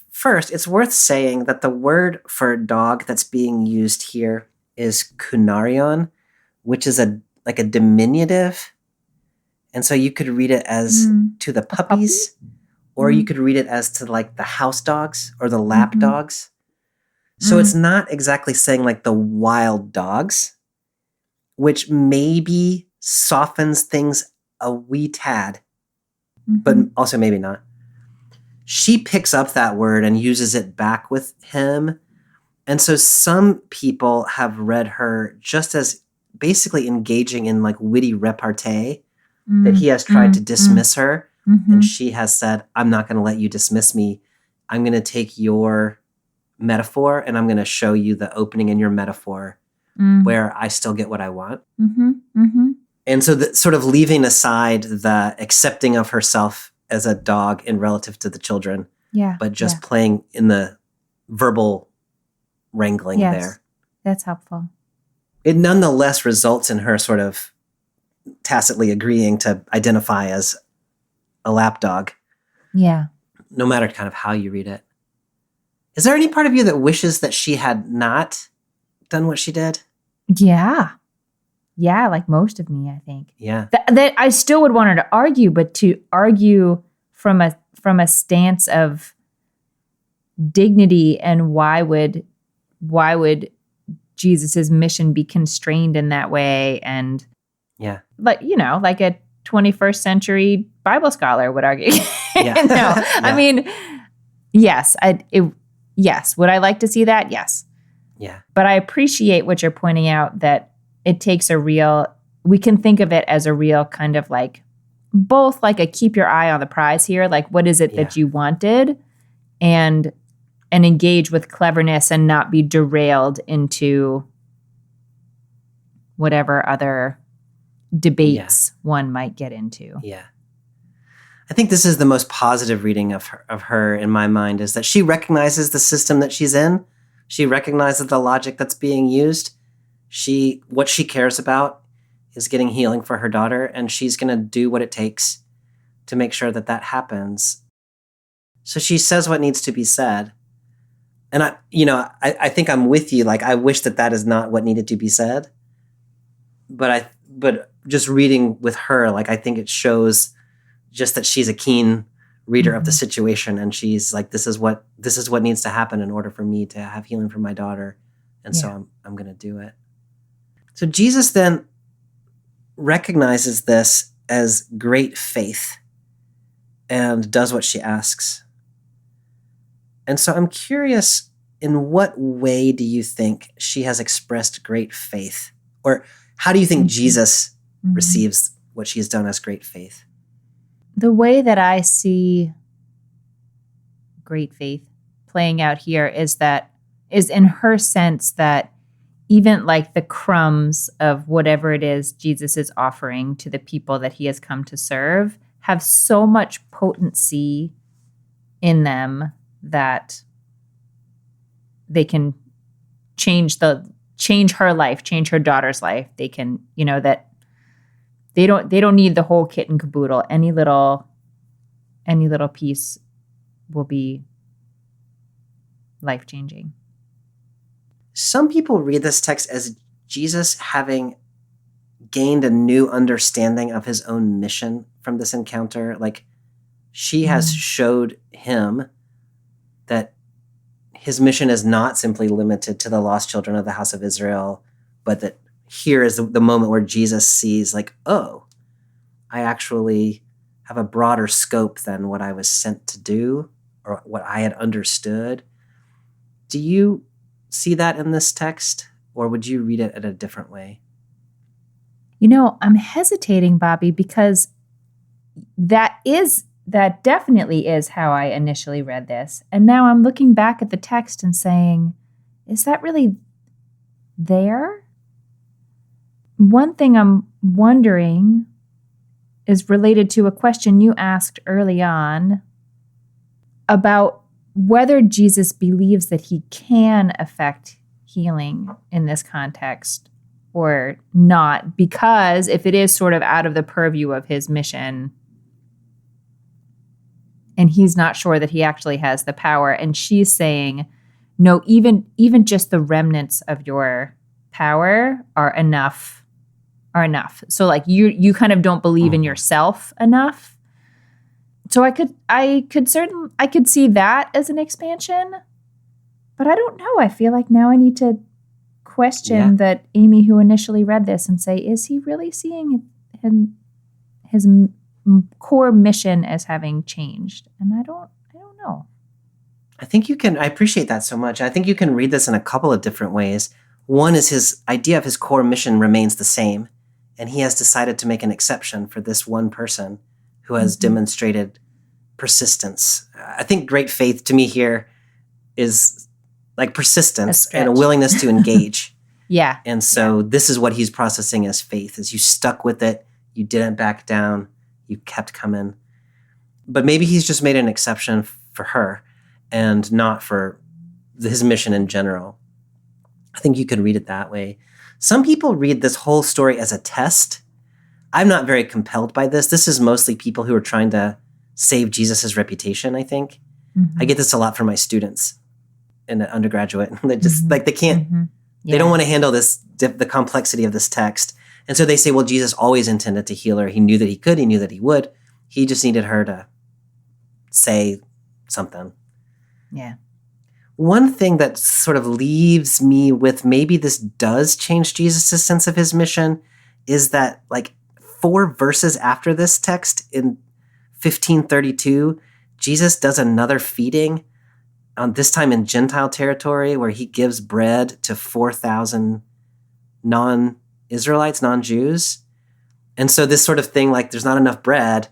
First, it's worth saying that the word for dog that's being used here is kunarion, which is a diminutive. And so you could read it as to the puppies, or you could read it as to like the house dogs or the lap dogs. So it's not exactly saying like the wild dogs, which maybe softens things a wee tad, but also maybe not. She picks up that word and uses it back with him. And so some people have read her just as basically engaging in like witty repartee, that he has tried to dismiss her Mhm. And she has said, I'm not going to let you dismiss me. I'm going to take your metaphor and I'm going to show you the opening in your metaphor Mm. where I still get what I want. Mhm. Mhm. And so sort of leaving aside the accepting of herself as a dog in relative to the children, Yeah. but just playing in the verbal wrangling Yes. there. That's helpful. It nonetheless results in her sort of tacitly agreeing to identify as a lapdog, Yeah. no matter kind of how you read it. Is there any part of you that wishes that she had not done what she did? Yeah. Yeah, like most of me, I think. Yeah. That I still would want her to argue, but to argue from a stance of dignity and why would Jesus's mission be constrained in that way? And Yeah. like, like a 21st century Bible scholar would argue. Yeah. No, Yeah. I mean, yes, yes. Would I like to see that? Yes. Yeah. But I appreciate what you're pointing out, that it takes we can think of it as a real kind of like, both like a keep your eye on the prize here. Like, what is it that you wanted? And engage with cleverness and not be derailed into whatever other debates one might get into. Yeah. I think this is the most positive reading of her in my mind, is that she recognizes the system that she's in. She recognizes the logic that's being used. What she cares about is getting healing for her daughter, and she's going to do what it takes to make sure that that happens. So she says what needs to be said. And I think I'm with you. Like, I wish that is not what needed to be said. But just reading with her, like, I think it shows just that she's a keen reader of the situation, and she's like, this is what needs to happen in order for me to have healing for my daughter. And so I'm going to do it. So Jesus then recognizes this as great faith and does what she asks. And so I'm curious, in what way do you think she has expressed great faith? Or how do you think Jesus receives what she's done as great faith? The way that I see great faith playing out here is in her sense that even like the crumbs of whatever it is Jesus is offering to the people that he has come to serve have so much potency in them that they can change her life, change her daughter's life. They can, that they don't need the whole kit and caboodle. Any little piece will be life-changing. Some people read this text as Jesus having gained a new understanding of his own mission from this encounter. Like, she has showed him that his mission is not simply limited to the lost children of the house of Israel, but that here is the moment where Jesus sees, like, oh, I actually have a broader scope than what I was sent to do or what I had understood. Do you see that in this text, or would you read it in a different way? I'm hesitating, Bobby, because that definitely is how I initially read this. And now I'm looking back at the text and saying, is that really there? One thing I'm wondering is related to a question you asked early on about whether Jesus believes that he can affect healing in this context or not, because if it is sort of out of the purview of his mission and he's not sure that he actually has the power, and she's saying, no, even just the remnants of your power are enough. So like you kind of don't believe in yourself enough. So I could see that as an expansion, but I don't know. I feel like now I need to question that Amy, who initially read this, and say, is he really seeing his core mission as having changed? And I don't know. I appreciate that so much. I think you can read this in a couple of different ways. One is his idea of his core mission remains the same, and he has decided to make an exception for this one person who has demonstrated persistence. I think great faith to me here is like persistence and a stretch. willingness to engage. Yeah. And so this is what he's processing as faith, is you stuck with it, you didn't back down, you kept coming. But maybe he's just made an exception for her and not for his mission in general. I think you could read it that way. Some people read this whole story as a test. I'm not very compelled by this. This is mostly people who are trying to save Jesus's reputation, I think. I get this a lot from my students in an undergraduate. They just like, they can't, they don't want to handle the complexity of this text. And so they say, well, Jesus always intended to heal her. He knew that he could. He knew that he would. He just needed her to say something. Yeah. One thing that sort of leaves me with maybe this does change Jesus' sense of his mission is that like 4 verses after this text in 1532, Jesus does another feeding, this time in Gentile territory, where he gives bread to 4,000 non-Israelites, non-Jews. And so this sort of thing, like there's not enough bread.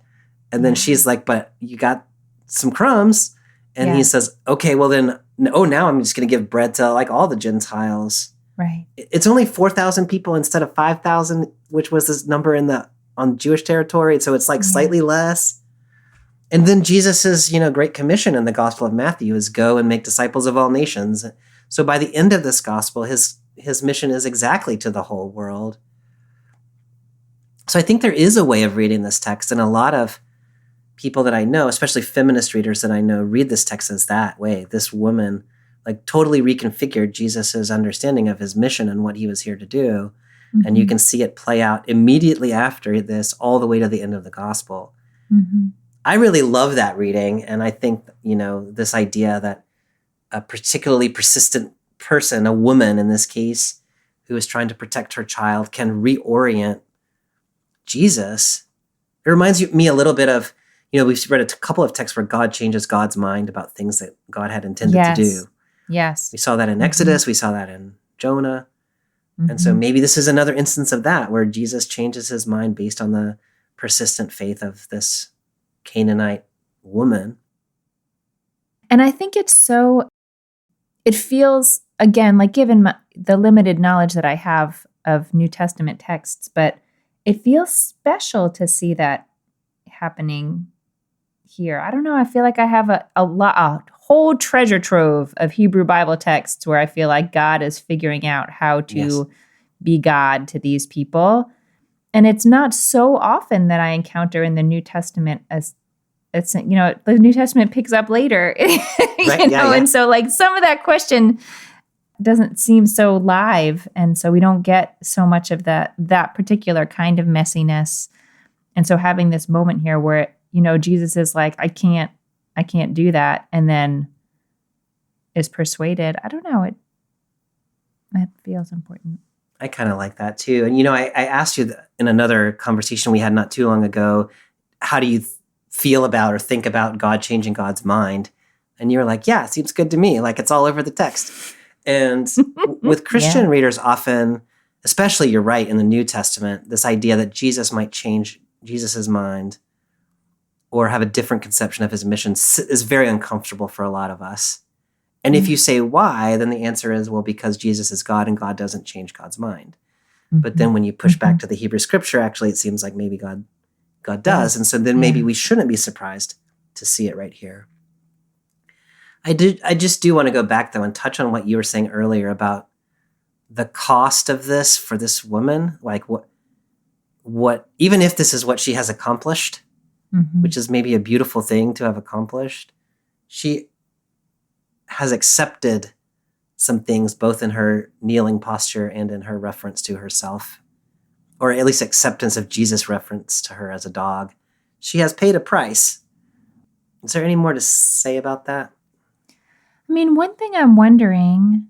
And then she's like, but you got some crumbs. And he says, okay, well then, now I'm just going to give bread to like all the Gentiles. Right. It's only 4,000 people instead of 5,000, which was this number on Jewish territory. So it's like slightly less. And then Jesus's, Great Commission in the Gospel of Matthew is go and make disciples of all nations. So by the end of this gospel, his mission is exactly to the whole world. So I think there is a way of reading this text, and a lot of people that I know, especially feminist readers that I know, read this text as that way. This woman like totally reconfigured Jesus's understanding of his mission and what he was here to do. And you can see it play out immediately after this all the way to the end of the gospel. I really love that reading. And I think, this idea that a particularly persistent person, a woman in this case, who is trying to protect her child, can reorient Jesus. It reminds me a little bit of, we've read a couple of texts where God changes God's mind about things that God had intended to do. Yes. We saw that in Exodus. We saw that in Jonah. And so maybe this is another instance of that, where Jesus changes his mind based on the persistent faith of this Canaanite woman. And I think it feels, again, like given the limited knowledge that I have of New Testament texts, but it feels special to see that happening here. I don't know. I feel like I have a whole treasure trove of Hebrew Bible texts where I feel like God is figuring out how to be God to these people. And it's not so often that I encounter in the New Testament as it's, the New Testament picks up later, and so like some of that question doesn't seem so live. And so we don't get so much of that particular kind of messiness. And so having this moment here where, Jesus is like, I can't do that. And then is persuaded. I don't know. It feels important. I kind of like that too. And, I asked you in another conversation we had not too long ago, how do you feel about or think about God changing God's mind? And you were like, yeah, it seems good to me. Like it's all over the text. And with Christian readers often, especially you're right, in the New Testament, this idea that Jesus might change Jesus's mind or have a different conception of his mission is very uncomfortable for a lot of us. And if you say why, then the answer is, well, because Jesus is God and God doesn't change God's mind. But then when you push back to the Hebrew scripture, actually, it seems like maybe God does. And so then maybe we shouldn't be surprised to see it right here. I just do want to go back, though, and touch on what you were saying earlier about the cost of this for this woman. Like what even if this is what she has accomplished, which is maybe a beautiful thing to have accomplished, she has accepted some things both in her kneeling posture and in her reference to herself, or at least acceptance of Jesus' reference to her as a dog. She has paid a price. Is there any more to say about that? I mean, one thing I'm wondering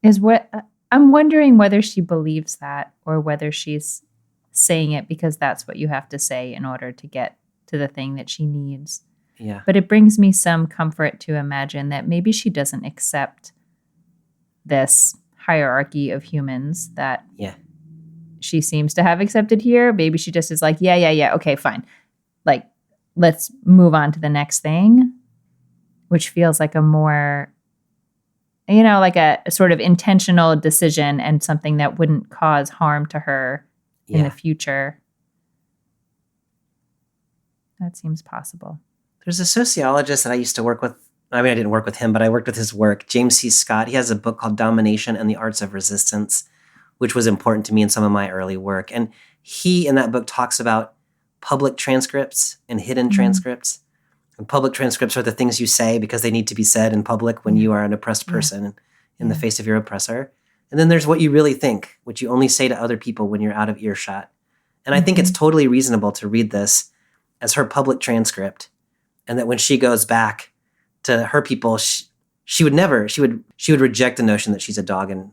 is whether she believes that or whether she's saying it because that's what you have to say in order to get to the thing that she needs. Yeah. But it brings me some comfort to imagine that maybe she doesn't accept this hierarchy of humans, that she seems to have accepted here. Maybe she just is like, yeah, okay, fine. Like, let's move on to the next thing, which feels like a more, like a sort of intentional decision and something that wouldn't cause harm to her in the future. That seems possible. There's a sociologist that I used to work with. I mean, I didn't work with him, but I worked with his work, James C. Scott. He has a book called Domination and the Arts of Resistance, which was important to me in some of my early work. And he, in that book, talks about public transcripts and hidden transcripts. And public transcripts are the things you say because they need to be said in public when you are an oppressed person in the face of your oppressor. And then there's what you really think, which you only say to other people when you're out of earshot. And I think it's totally reasonable to read this as her public transcript, and that when she goes back to her people, she would reject the notion that she's a dog in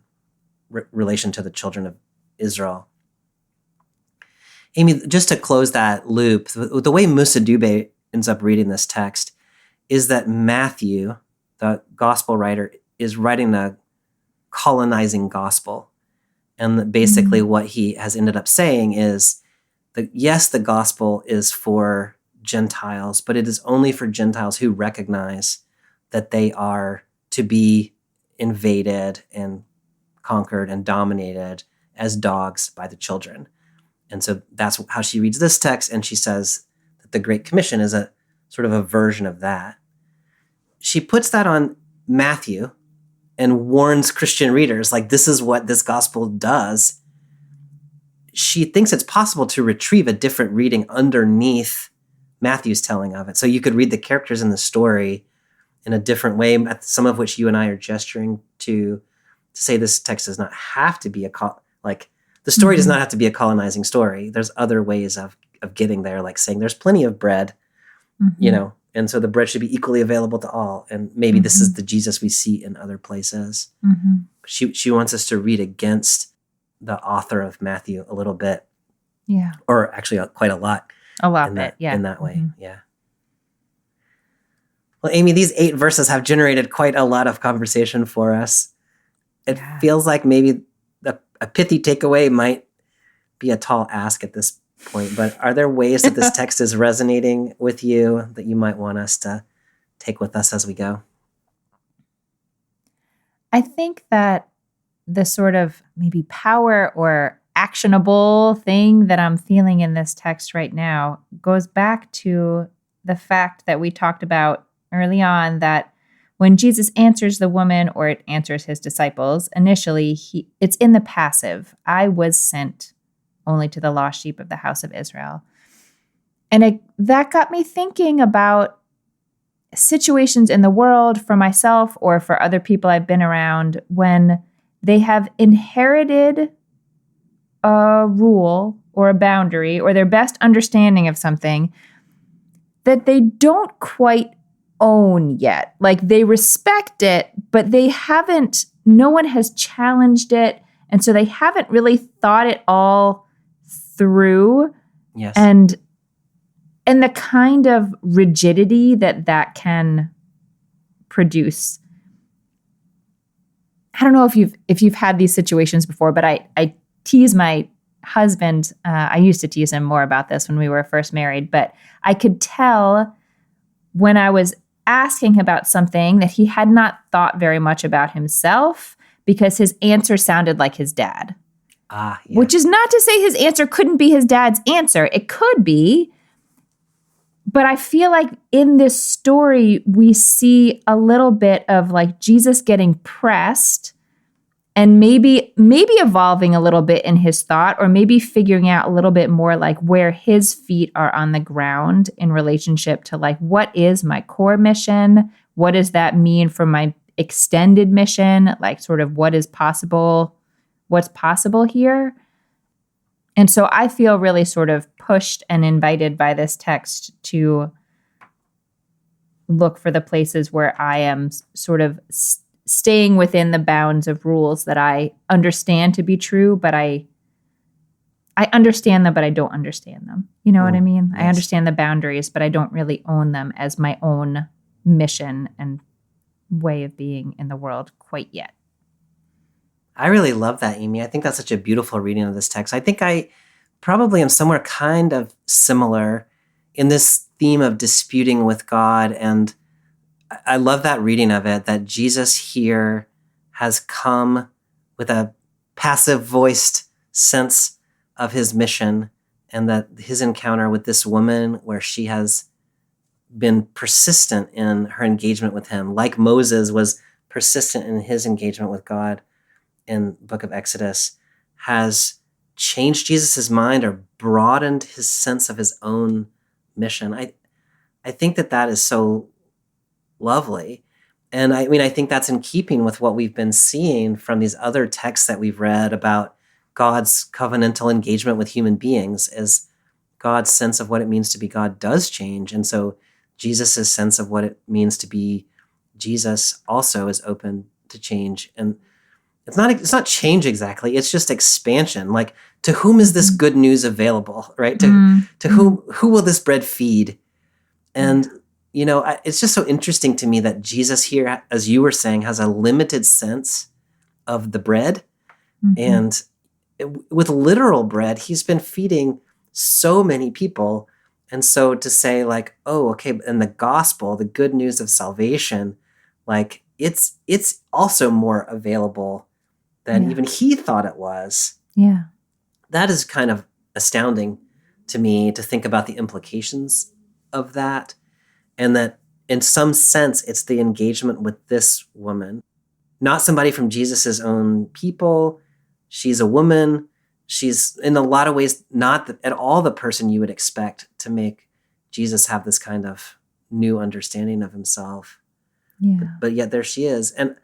relation to the children of Israel. Amy, just to close that loop, the way Musa Dube ends up reading this text is that Matthew, the gospel writer, is writing a colonizing gospel. And basically what he has ended up saying is that, yes, the gospel is for Gentiles, but it is only for Gentiles who recognize that they are to be invaded and conquered and dominated as dogs by the children. And so that's how she reads this text, and she says that the Great Commission is a sort of a version of that. She puts that on Matthew and warns Christian readers, like, this is what this gospel does. She thinks it's possible to retrieve a different reading underneath Matthew's telling of it. So you could read the characters in the story in a different way, some of which you and I are gesturing to say this text does not have to be the story does not have to be a colonizing story. There's other ways of getting there, like saying there's plenty of bread, and so the bread should be equally available to all. And maybe this is the Jesus we see in other places. She wants us to read against the author of Matthew a little bit. Yeah. Or actually quite a lot. A lot bit, yeah. In that way, yeah. Well, Amy, these 8 verses have generated quite a lot of conversation for us. It feels like maybe a pithy takeaway might be a tall ask at this point, but are there ways that this text is resonating with you that you might want us to take with us as we go? I think that the sort of maybe power or actionable thing that I'm feeling in this text right now goes back to the fact that we talked about early on, that when Jesus answers the woman, or it answers his disciples, initially it's in the passive. I was sent only to the lost sheep of the house of Israel. And that got me thinking about situations in the world for myself or for other people I've been around when they have inherited a rule or a boundary or their best understanding of something that they don't quite own yet. Like, they respect it, but no one has challenged it. And so they haven't really thought it all through. Yes. And the kind of rigidity that can produce. I don't know if you've had these situations before, but I tease my husband. I used to tease him more about this when we were first married, but I could tell when I was asking him about something that he had not thought very much about himself, because his answer sounded like his dad. Which is not to say his answer couldn't be his dad's answer. It could be. But I feel like in this story, we see a little bit of like Jesus getting pressed and maybe evolving a little bit in his thought, or maybe figuring out a little bit more like where his feet are on the ground in relationship to like, what is my core mission? What does that mean for my extended mission? Like, sort of what's possible here? And so I feel really sort of pushed and invited by this text to look for the places where I am sort of staying within the bounds of rules that I understand to be true, but I understand them, but I don't understand them. You know what I mean? Yes. I understand the boundaries, but I don't really own them as my own mission and way of being in the world quite yet. I really love that, Amy. I think that's such a beautiful reading of this text. I think I probably am somewhere kind of similar in this theme of disputing with God. And I love that reading of it, that Jesus here has come with a passive voiced sense of his mission, and that his encounter with this woman, where she has been persistent in her engagement with him, like Moses was persistent in his engagement with God in the book of Exodus, has changed Jesus's mind or broadened his sense of his own mission. I think that is so lovely. And I mean, I think that's in keeping with what we've been seeing from these other texts that we've read about God's covenantal engagement with human beings, as God's sense of what it means to be God does change. And so Jesus' sense of what it means to be Jesus also is open to change. And it's not change exactly, it's just expansion. Like, to whom is this good news available, right? To who will this bread feed? And it's just so interesting to me that Jesus here, as you were saying, has a limited sense of the bread. And with literal bread, he's been feeding so many people. And so to say, like, oh, okay, and the gospel, the good news of salvation, like, it's also more available than even he thought it was. Yeah. That is kind of astounding to me, to think about the implications of that. And that in some sense, it's the engagement with this woman, not somebody from Jesus's own people. She's a woman. She's in a lot of ways not at all the person you would expect to make Jesus have this kind of new understanding of himself. Yeah. But yet there she is. And,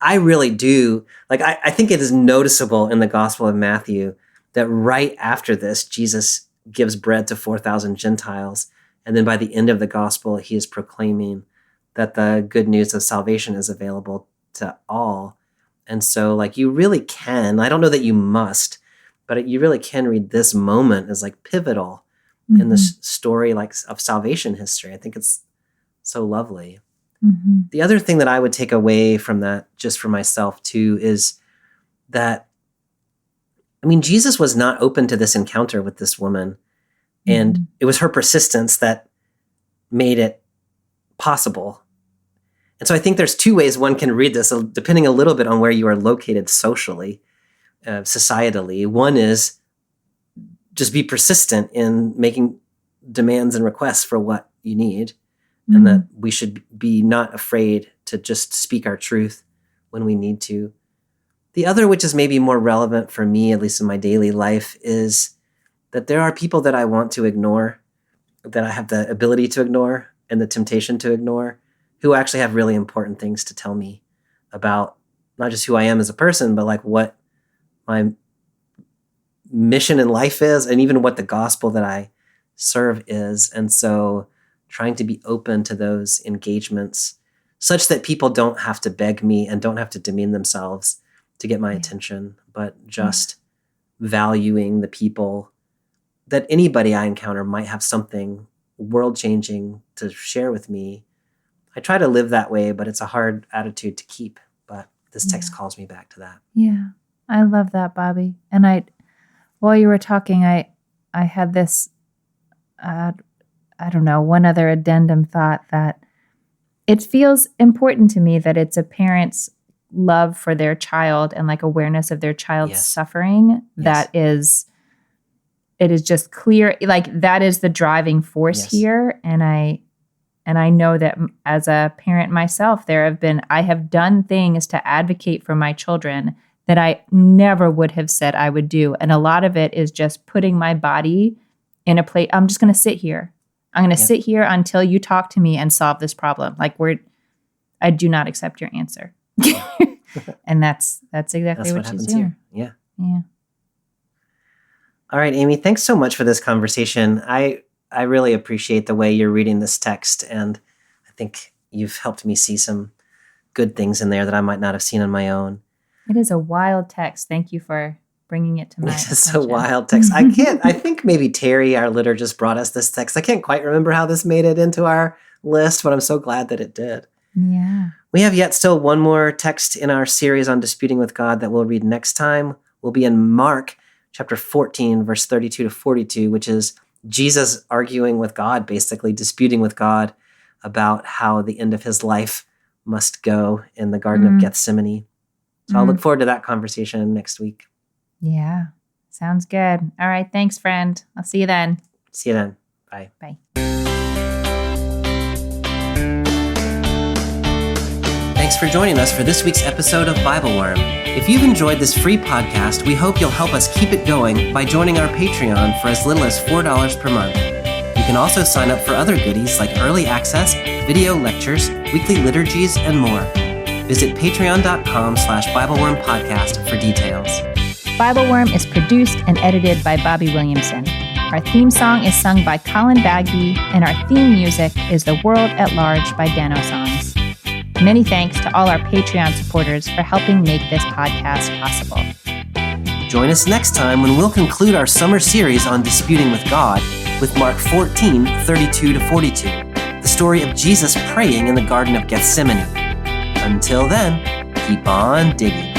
I really do, like, I think it is noticeable in the Gospel of Matthew that right after this, Jesus gives bread to 4,000 Gentiles. And then by the end of the gospel, he is proclaiming that the good news of salvation is available to all. And so, like, you really can, I don't know that you must, but you really can read this moment as like pivotal in the story, like, of salvation history. I think it's so lovely. The other thing that I would take away from that, just for myself too, is that, I mean, Jesus was not open to this encounter with this woman. And it was her persistence that made it possible. And so I think there's two ways one can read this, depending a little bit on where you are located socially, societally. One is just be persistent in making demands and requests for what you need, and that we should be not afraid to just speak our truth when we need to. The other, which is maybe more relevant for me, at least in my daily life, is that there are people that I want to ignore, that I have the ability to ignore and the temptation to ignore, who actually have really important things to tell me about not just who I am as a person, but like what my mission in life is, and even what the gospel that I serve is. And so trying to be open to those engagements such that people don't have to beg me and don't have to demean themselves to get my attention, but just valuing the people, that anybody I encounter might have something world-changing to share with me. I try to live that way, but it's a hard attitude to keep. But this text calls me back to that. Yeah, I love that, Bobby. And while you were talking, I had this, I don't know, one other addendum thought, that it feels important to me that it's a parent's love for their child and like awareness of their child's suffering that is, it is just clear, like that is the driving force here. And I know that as a parent myself, I have done things to advocate for my children that I never would have said I would do. And a lot of it is just putting my body in a place. I'm just going to sit here. I'm going to sit here until you talk to me and solve this problem. Like, I do not accept your answer. And that's exactly what she's doing. Here. Yeah. All right, Amy, thanks so much for this conversation. I really appreciate the way you're reading this text, and I think you've helped me see some good things in there that I might not have seen on my own. It is a wild text. Thank you for bringing it to my attention. It's a wild text. I think maybe Terry, our liturgist, brought us this text. I can't quite remember how this made it into our list, but I'm so glad that it did. Yeah. We have yet still one more text in our series on disputing with God that we'll read next time. We'll be in Mark chapter 14, verse 32 to 42, which is Jesus arguing with God, basically disputing with God about how the end of his life must go in the Garden of Gethsemane. So I'll look forward to that conversation next week. Yeah. Sounds good. All right. Thanks, friend. I'll see you then. See you then. Bye. Bye. Thanks for joining us for this week's episode of Bible Worm. If you've enjoyed this free podcast, we hope you'll help us keep it going by joining our Patreon for as little as $4 per month. You can also sign up for other goodies like early access, video lectures, weekly liturgies, and more. Visit patreon.com/BibleWormPodcast for details. Bible Worm is produced and edited by Bobby Williamson. Our theme song is sung by Colin Bagby, and our theme music is The World at Large by Dano Songs. Many thanks to all our Patreon supporters for helping make this podcast possible. Join us next time when we'll conclude our summer series on disputing with God with Mark 14, 32 to 42, the story of Jesus praying in the Garden of Gethsemane. Until then, keep on digging.